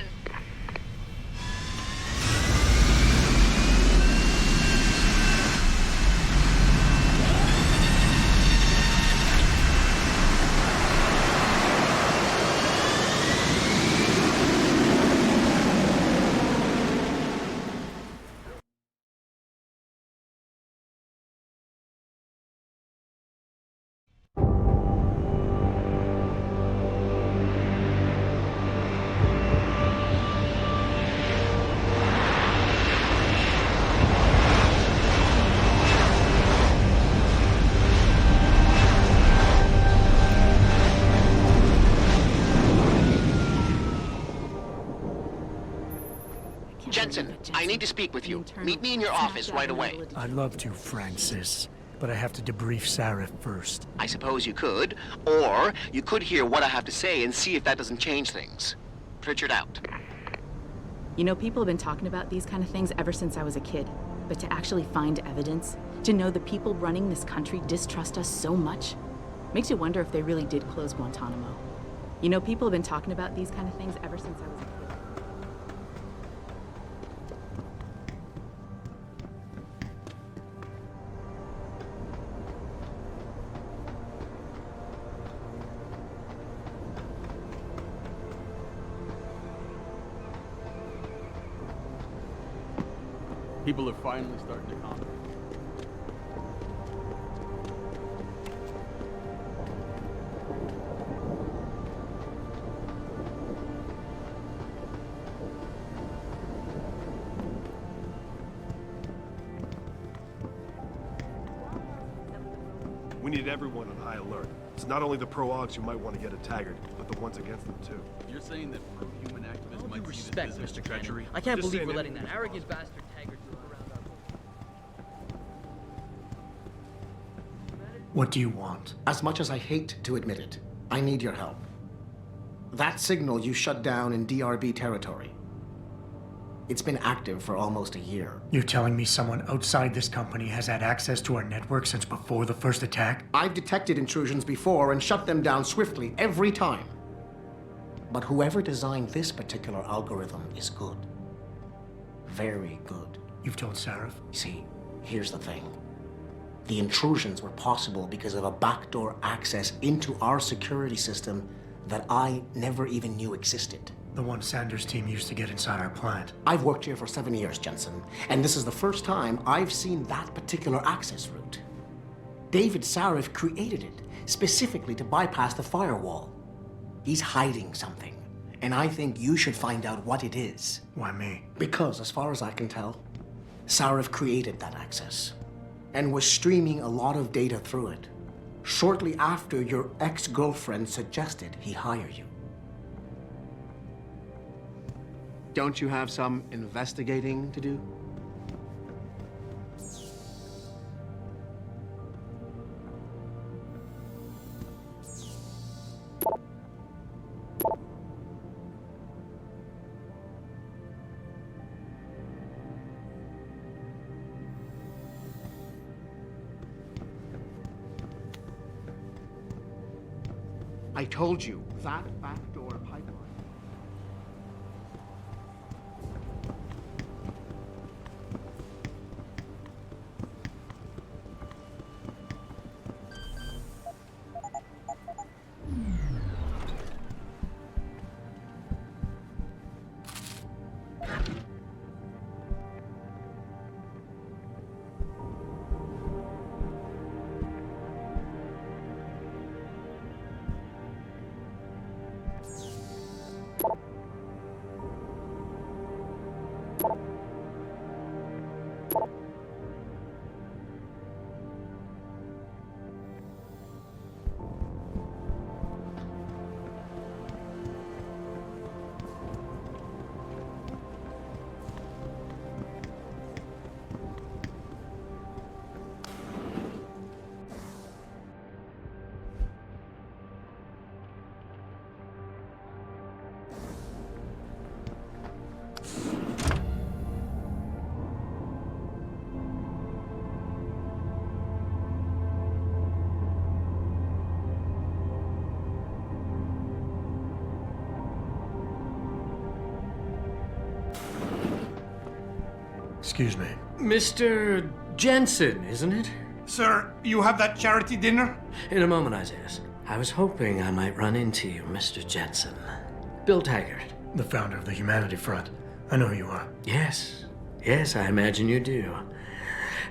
Jensen, I need to speak with you. Meet me in your office right away. I'd love to, Francis, but I have to debrief Sarif first. I suppose you could, or you could hear what I have to say and see if that doesn't change things. Pritchard out. You know, people have been talking about these kind of things ever since I was a kid. But to actually find evidence, to know the people running this country distrust us so much, makes you wonder if they really did close Guantanamo. You know, people have been talking about these kind of things ever since I was a kid. People are finally starting to calm down. We need everyone on high alert. It's not only the pro-Augs who might want to get a taggart, but the ones against them too. You're saying that pro-human activists might see Respect, this Mr. as treachery? I can't Just believe we're saying letting that arrogant bastard Taggart look around our What do you want? As much as I hate to admit it, I need your help. That signal you shut down in DRB territory. It's been active for almost a year. You're telling me someone outside this company has had access to our network since before the first attack? I've detected intrusions before and shut them down swiftly every time. But whoever designed this particular algorithm is good. Very good. You've told Sarif? See, here's the thing. The intrusions were possible because of a backdoor access into our security system that I never even knew existed. The one Sanders' team used to get inside our plant. I've worked here for 7 years, Jensen, and this is the first time I've seen that particular access route. David Sarif created it specifically to bypass the firewall. He's hiding something, and I think you should find out what it is. Why me? Because, as far as I can tell, Sarif created that access and was streaming a lot of data through it shortly after your ex-girlfriend suggested he hire you. Don't you have some investigating to do? I told you, that backdoor pipeline. Excuse me. Mr. Jensen, isn't it? Sir, you have that charity dinner? In a moment, Isaiah. I was hoping I might run into you, Mr. Jensen. Bill Taggart. The founder of the Humanity Front. I know who you are. Yes. Yes, I imagine you do.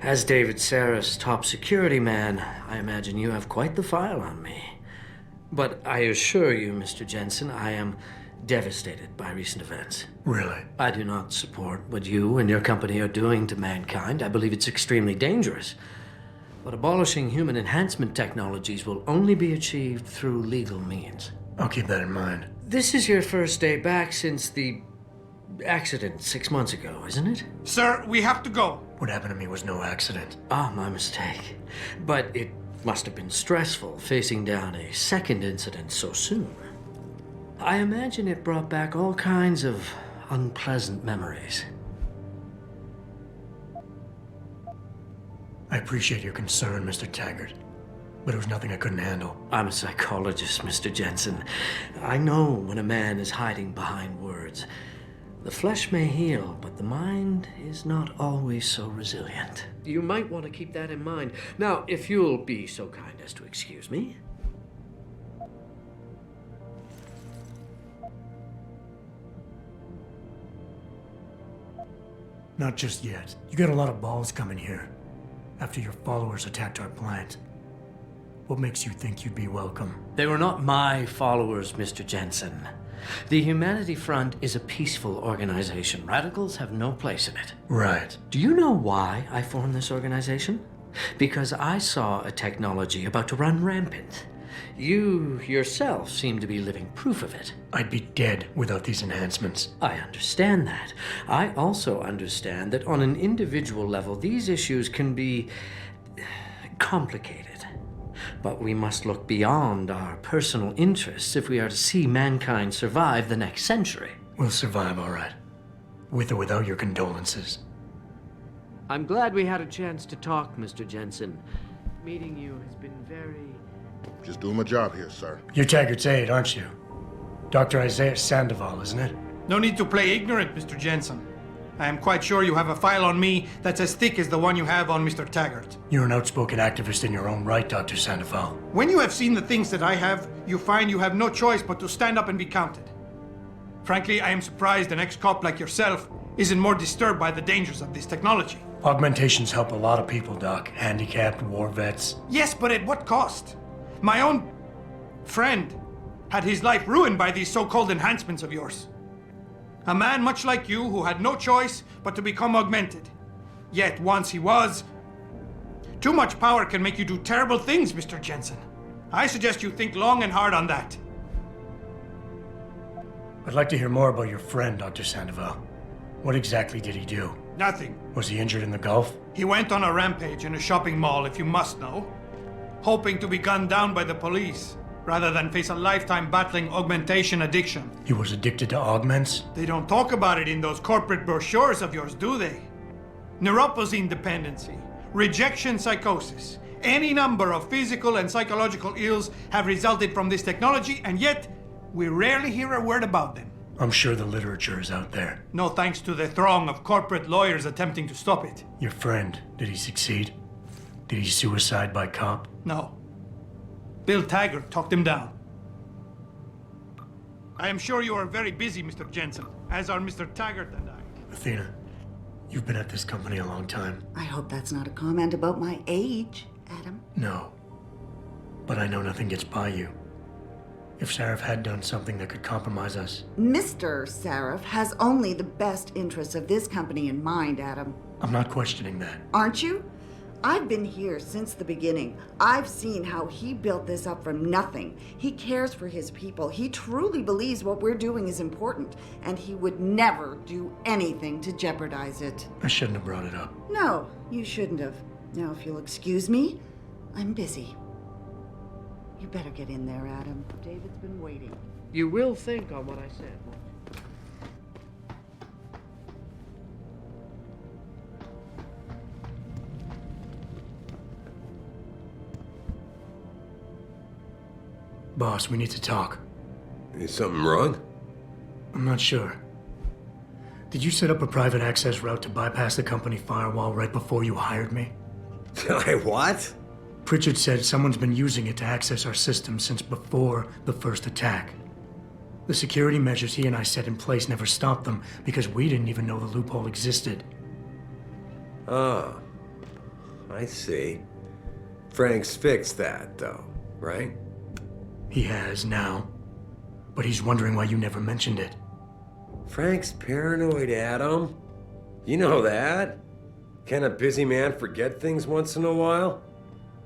As David Sarah's top security man, I imagine you have quite the file on me. But I assure you, Mr. Jensen, I am devastated by recent events. Really? I do not support what you and your company are doing to mankind. I believe it's extremely dangerous. But abolishing human enhancement technologies will only be achieved through legal means. I'll keep that in mind. This is your first day back since the accident 6 months ago, isn't it? Sir, we have to go. What happened to me was no accident. Ah, my mistake. But it must have been stressful facing down a second incident so soon. I imagine it brought back all kinds of unpleasant memories. I appreciate your concern, Mr. Taggart, but it was nothing I couldn't handle. I'm a psychologist, Mr. Jensen. I know when a man is hiding behind words. The flesh may heal, but the mind is not always so resilient. You might want to keep that in mind. Now, if you'll be so kind as to excuse me. Not just yet. You got a lot of balls coming here after your followers attacked our plant. What makes you think you'd be welcome? They were not my followers, Mr. Jensen. The Humanity Front is a peaceful organization. Radicals have no place in it. Right. Do you know why I formed this organization? Because I saw a technology about to run rampant. You yourself seem to be living proof of it. I'd be dead without these enhancements. I understand that. I also understand that on an individual level, these issues can be complicated. But we must look beyond our personal interests if we are to see mankind survive the next century. We'll survive, all right. With or without your condolences. I'm glad we had a chance to talk, Mr. Jensen. Meeting you has been very... Just doing my job here, sir. You're Taggart's aide, aren't you? Dr. Isaiah Sandoval, isn't it? No need to play ignorant, Mr. Jensen. I am quite sure you have a file on me that's as thick as the one you have on Mr. Taggart. You're an outspoken activist in your own right, Dr. Sandoval. When you have seen the things that I have, you find you have no choice but to stand up and be counted. Frankly, I am surprised an ex-cop like yourself isn't more disturbed by the dangers of this technology. Augmentations help a lot of people, Doc. Handicapped, war vets. Yes, but at what cost? My own friend had his life ruined by these so-called enhancements of yours. A man much like you who had no choice but to become augmented. Yet once he was... Too much power can make you do terrible things, Mr. Jensen. I suggest you think long and hard on that. I'd like to hear more about your friend, Dr. Sandoval. What exactly did he do? Nothing. Was he injured in the Gulf? He went on a rampage in a shopping mall, if you must know. Hoping to be gunned down by the police, rather than face a lifetime battling augmentation addiction. He was addicted to augments? They don't talk about it in those corporate brochures of yours, do they? Neuropathy dependency, rejection psychosis, any number of physical and psychological ills have resulted from this technology, and yet we rarely hear a word about them. I'm sure the literature is out there. No thanks to the throng of corporate lawyers attempting to stop it. Your friend, did he succeed? Did he suicide by cop? No. Bill Taggart talked him down. I am sure you are very busy, Mr. Jensen, as are Mr. Taggart and I. Athena, you've been at this company a long time. I hope that's not a comment about my age, Adam. No. But I know nothing gets by you. If Sarif had done something that could compromise us... Mr. Sarif has only the best interests of this company in mind, Adam. I'm not questioning that. Aren't you? I've been here since the beginning. I've seen how he built this up from nothing. He cares for his people. He truly believes what we're doing is important, and he would never do anything to jeopardize it. I shouldn't have brought it up. No, you shouldn't have. Now, if you'll excuse me, I'm busy. You better get in there, Adam. David's been waiting. You will think on what I said, won't you? Boss, we need to talk. Is something wrong? I'm not sure. Did you set up a private access route to bypass the company firewall right before you hired me? What? Pritchard said someone's been using it to access our system since before the first attack. The security measures he and I set in place never stopped them because we didn't even know the loophole existed. Oh, I see. Frank's fixed that, though, right? He has now, but he's wondering why you never mentioned it. Frank's paranoid, Adam. You know that. Can a busy man forget things once in a while?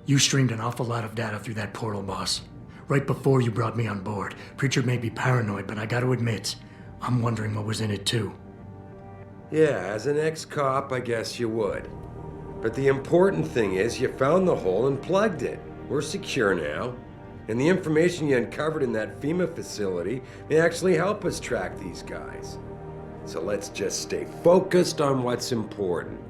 You streamed an awful lot of data through that portal, boss. Right before you brought me on board. Pritchard may be paranoid, but I gotta admit, I'm wondering what was in it too. Yeah, as an ex-cop, I guess you would. But the important thing is you found the hole and plugged it. We're secure now. And the information you uncovered in that FEMA facility may actually help us track these guys. So let's just stay focused on what's important.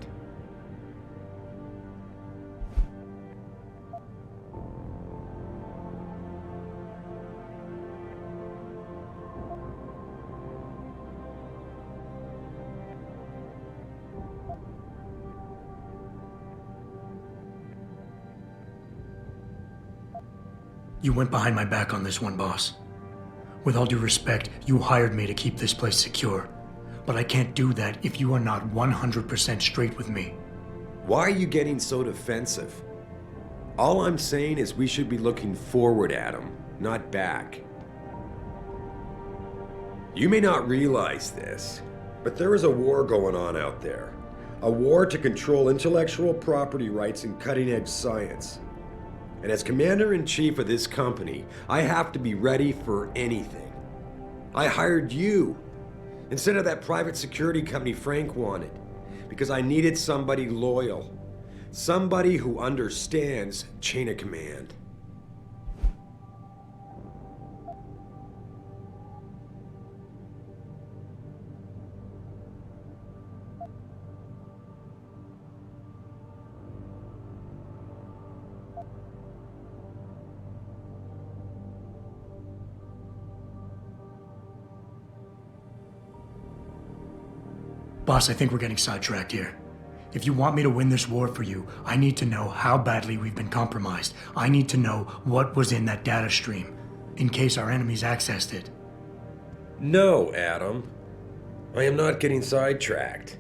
You went behind my back on this one, boss. With all due respect, you hired me to keep this place secure. But I can't do that if you are not 100% straight with me. Why are you getting so defensive? All I'm saying is we should be looking forward, Adam, not back. You may not realize this, but there is a war going on out there. A war to control intellectual property rights and cutting-edge science. And as commander-in-chief of this company, I have to be ready for anything. I hired you instead of that private security company Frank wanted, because I needed somebody loyal, somebody who understands chain of command. Boss, I think we're getting sidetracked here. If you want me to win this war for you, I need to know how badly we've been compromised. I need to know what was in that data stream, in case our enemies accessed it. No, Adam. I am not getting sidetracked.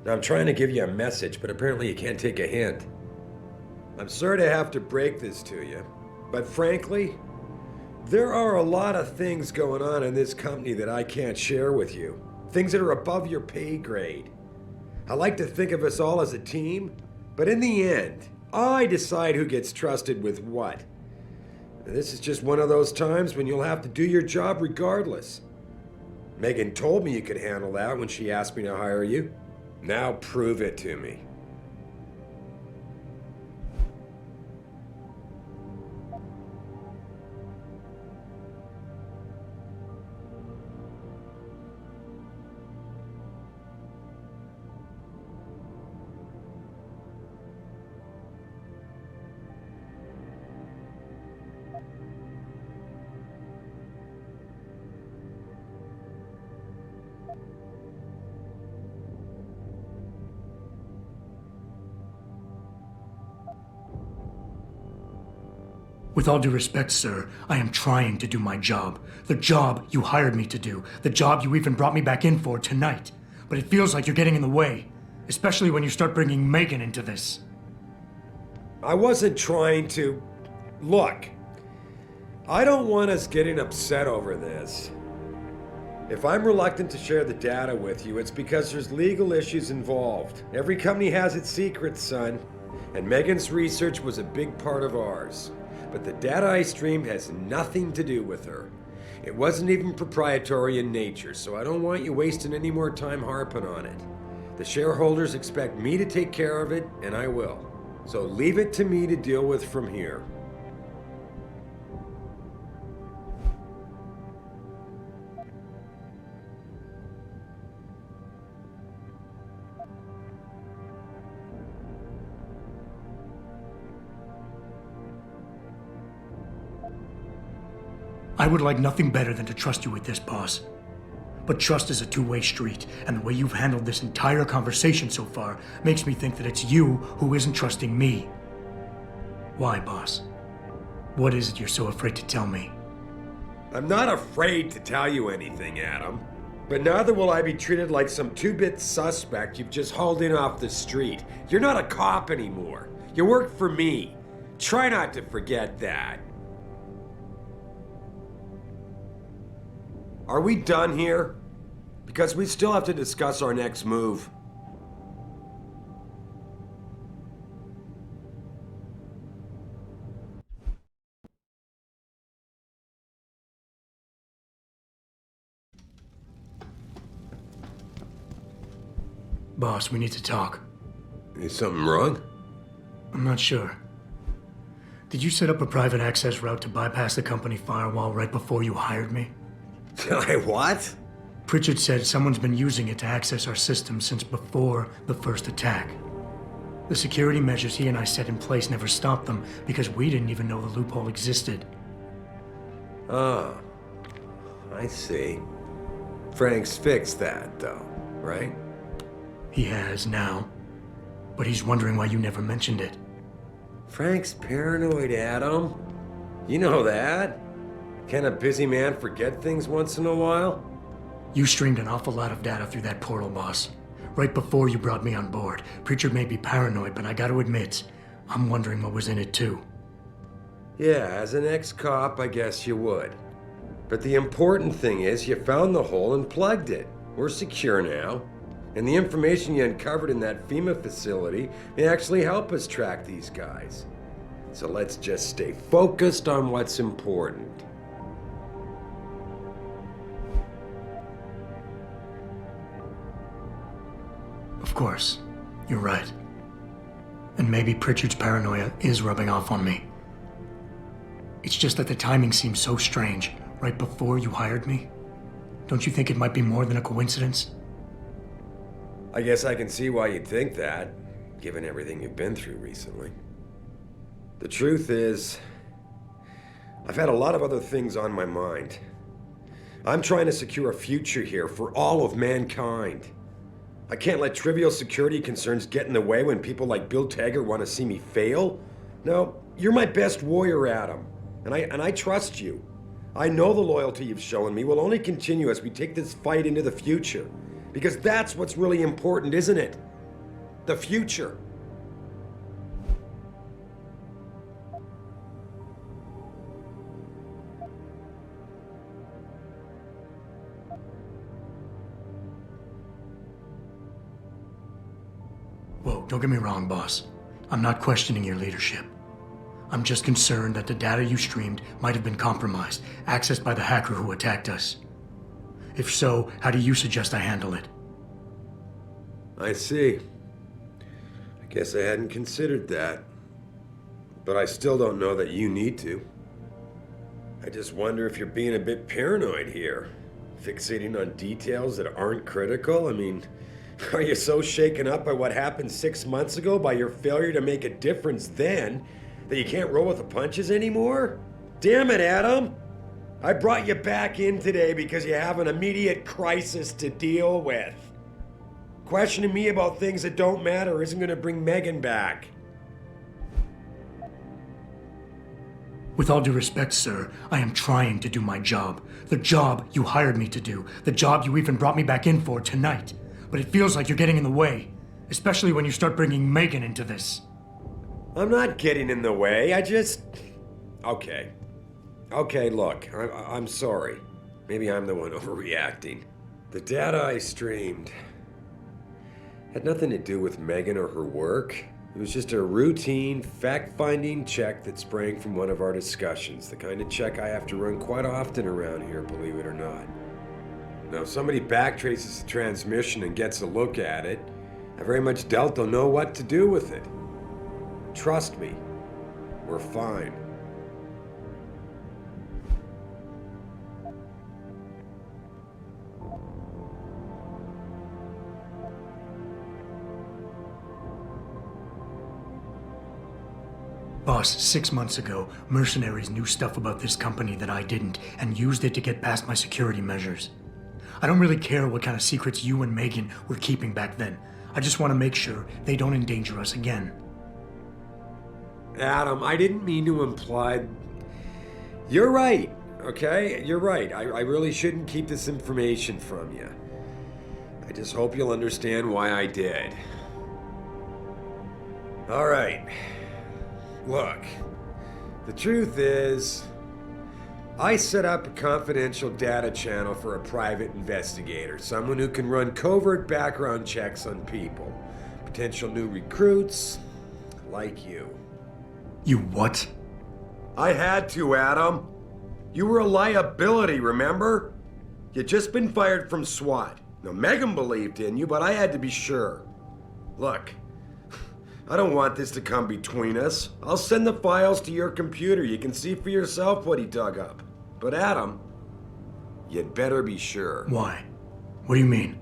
I'm trying to give you a message, but apparently you can't take a hint. I'm sorry to have to break this to you, but frankly, there are a lot of things going on in this company that I can't share with you. Things that are above your pay grade. I like to think of us all as a team, but in the end, I decide who gets trusted with what. This is just one of those times when you'll have to do your job regardless. Megan told me you could handle that when she asked me to hire you. Now prove it to me. With all due respect, sir, I am trying to do my job. The job you hired me to do. The job you even brought me back in for tonight. But it feels like you're getting in the way. Especially when you start bringing Megan into this. I wasn't trying to... Look, I don't want us getting upset over this. If I'm reluctant to share the data with you, it's because there's legal issues involved. Every company has its secrets, son. And Megan's research was a big part of ours. But the data I streamed has nothing to do with her. It wasn't even proprietary in nature, so I don't want you wasting any more time harping on it. The shareholders expect me to take care of it, and I will. So leave it to me to deal with from here. I would like nothing better than to trust you with this, boss. But trust is a two-way street, and the way you've handled this entire conversation so far makes me think that it's you who isn't trusting me. Why, boss? What is it you're so afraid to tell me? I'm not afraid to tell you anything, Adam. But neither will I be treated like some two-bit suspect you've just hauled in off the street. You're not a cop anymore. You work for me. Try not to forget that. Are we done here? Because we still have to discuss our next move. Boss, we need to talk. Is something wrong? I'm not sure. Did you set up a private access route to bypass the company firewall right before you hired me? What? Pritchard said someone's been using it to access our system since before the first attack. The security measures he and I set in place never stopped them because we didn't even know the loophole existed. Oh, I see. Frank's fixed that, though, right? He has now, but he's wondering why you never mentioned it. Frank's paranoid, Adam. You know that. Can a busy man forget things once in a while? You streamed an awful lot of data through that portal, boss. Right before you brought me on board. Pritchard may be paranoid, but I gotta admit, I'm wondering what was in it too. Yeah, as an ex-cop, I guess you would. But the important thing is you found the hole and plugged it. We're secure now. And the information you uncovered in that FEMA facility may actually help us track these guys. So let's just stay focused on what's important. Of course, you're right. And maybe Pritchard's paranoia is rubbing off on me. It's just that the timing seems so strange, right before you hired me. Don't you think it might be more than a coincidence? I guess I can see why you'd think that, given everything you've been through recently. The truth is, I've had a lot of other things on my mind. I'm trying to secure a future here for all of mankind. I can't let trivial security concerns get in the way when people like Bill Taggart want to see me fail. No, you're my best warrior, Adam, and I trust you. I know the loyalty you've shown me will only continue as we take this fight into the future. Because that's what's really important, isn't it? The future. Whoa, don't get me wrong, boss. I'm not questioning your leadership. I'm just concerned that the data you streamed might have been compromised, accessed by the hacker who attacked us. If so, how do you suggest I handle it? I see. I guess I hadn't considered that. But I still don't know that you need to. I just wonder if you're being a bit paranoid here. Fixating on details that aren't critical? I mean, are you so shaken up by what happened 6 months ago, by your failure to make a difference then, that you can't roll with the punches anymore? Damn it, Adam! I brought you back in today because you have an immediate crisis to deal with. Questioning me about things that don't matter isn't going to bring Megan back. With all due respect, sir, I am trying to do my job. The job you hired me to do. The job you even brought me back in for tonight. But it feels like you're getting in the way. Especially when you start bringing Megan into this. I'm not getting in the way, I just... Okay, look, I'm sorry. Maybe I'm the one overreacting. The data I streamed had nothing to do with Megan or her work. It was just a routine, fact-finding check that sprang from one of our discussions. The kind of check I have to run quite often around here, believe it or not. Now, if somebody backtraces the transmission and gets a look at it, I very much doubt they'll know what to do with it. Trust me, we're fine. Boss, 6 months ago, mercenaries knew stuff about this company that I didn't, and used it to get past my security measures. I don't really care what kind of secrets you and Megan were keeping back then. I just want to make sure they don't endanger us again. Adam, I didn't mean to imply... You're right, okay? You're right. I really shouldn't keep this information from you. I just hope you'll understand why I did. All right. Look, the truth is, I set up a confidential data channel for a private investigator, someone who can run covert background checks on people, potential new recruits, like you. You what? I had to, Adam. You were a liability, remember? You'd just been fired from SWAT. Now, Megan believed in you, but I had to be sure. Look, I don't want this to come between us. I'll send the files to your computer. You can see for yourself what he dug up. But Adam, you'd better be sure. Why? What do you mean?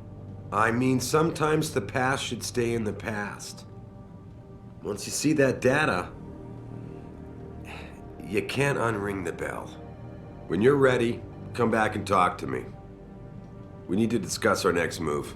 I mean, sometimes the past should stay in the past. Once you see that data, you can't unring the bell. When you're ready, come back and talk to me. We need to discuss our next move.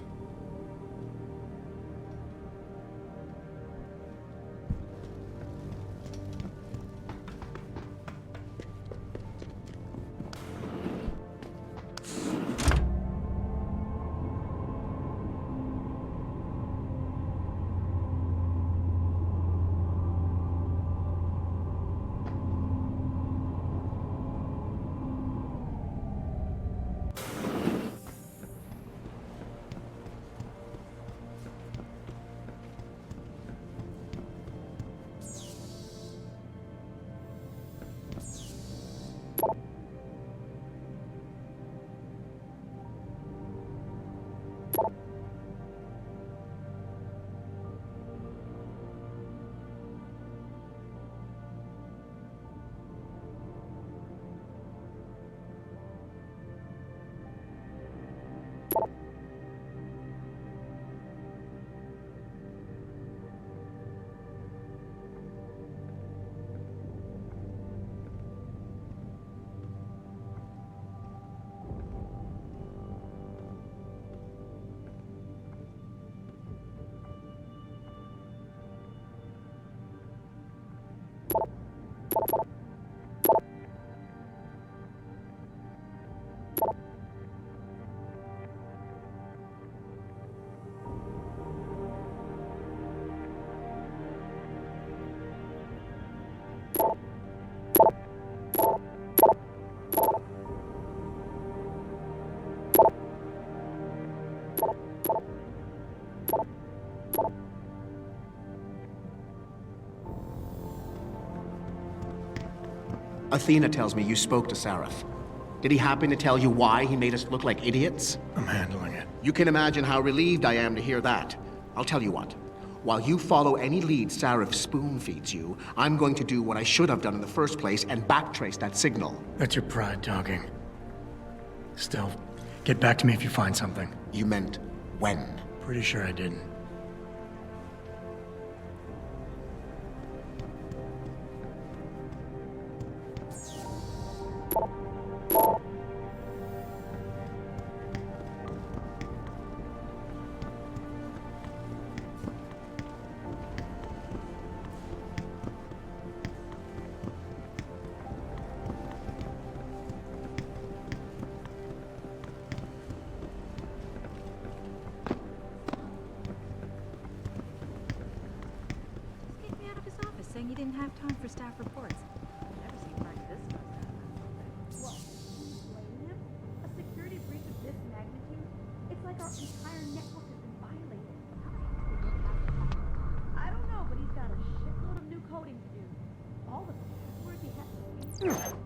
Athena tells me you spoke to Sarif. Did he happen to tell you why he made us look like idiots? I'm handling it. You can imagine how relieved I am to hear that. I'll tell you what. While you follow any lead Sarif spoon-feeds you, I'm going to do what I should have done in the first place and backtrace that signal. That's your pride talking. Still, get back to me if you find something. You meant when? Pretty sure I didn't. Saying you didn't have time for staff reports. I've never seen part of this stuff. Whoa. Blame him? A security breach of this magnitude? It's like our entire network has been violated. I don't know, but he's got a shitload of new coding to do. All the passwords he has to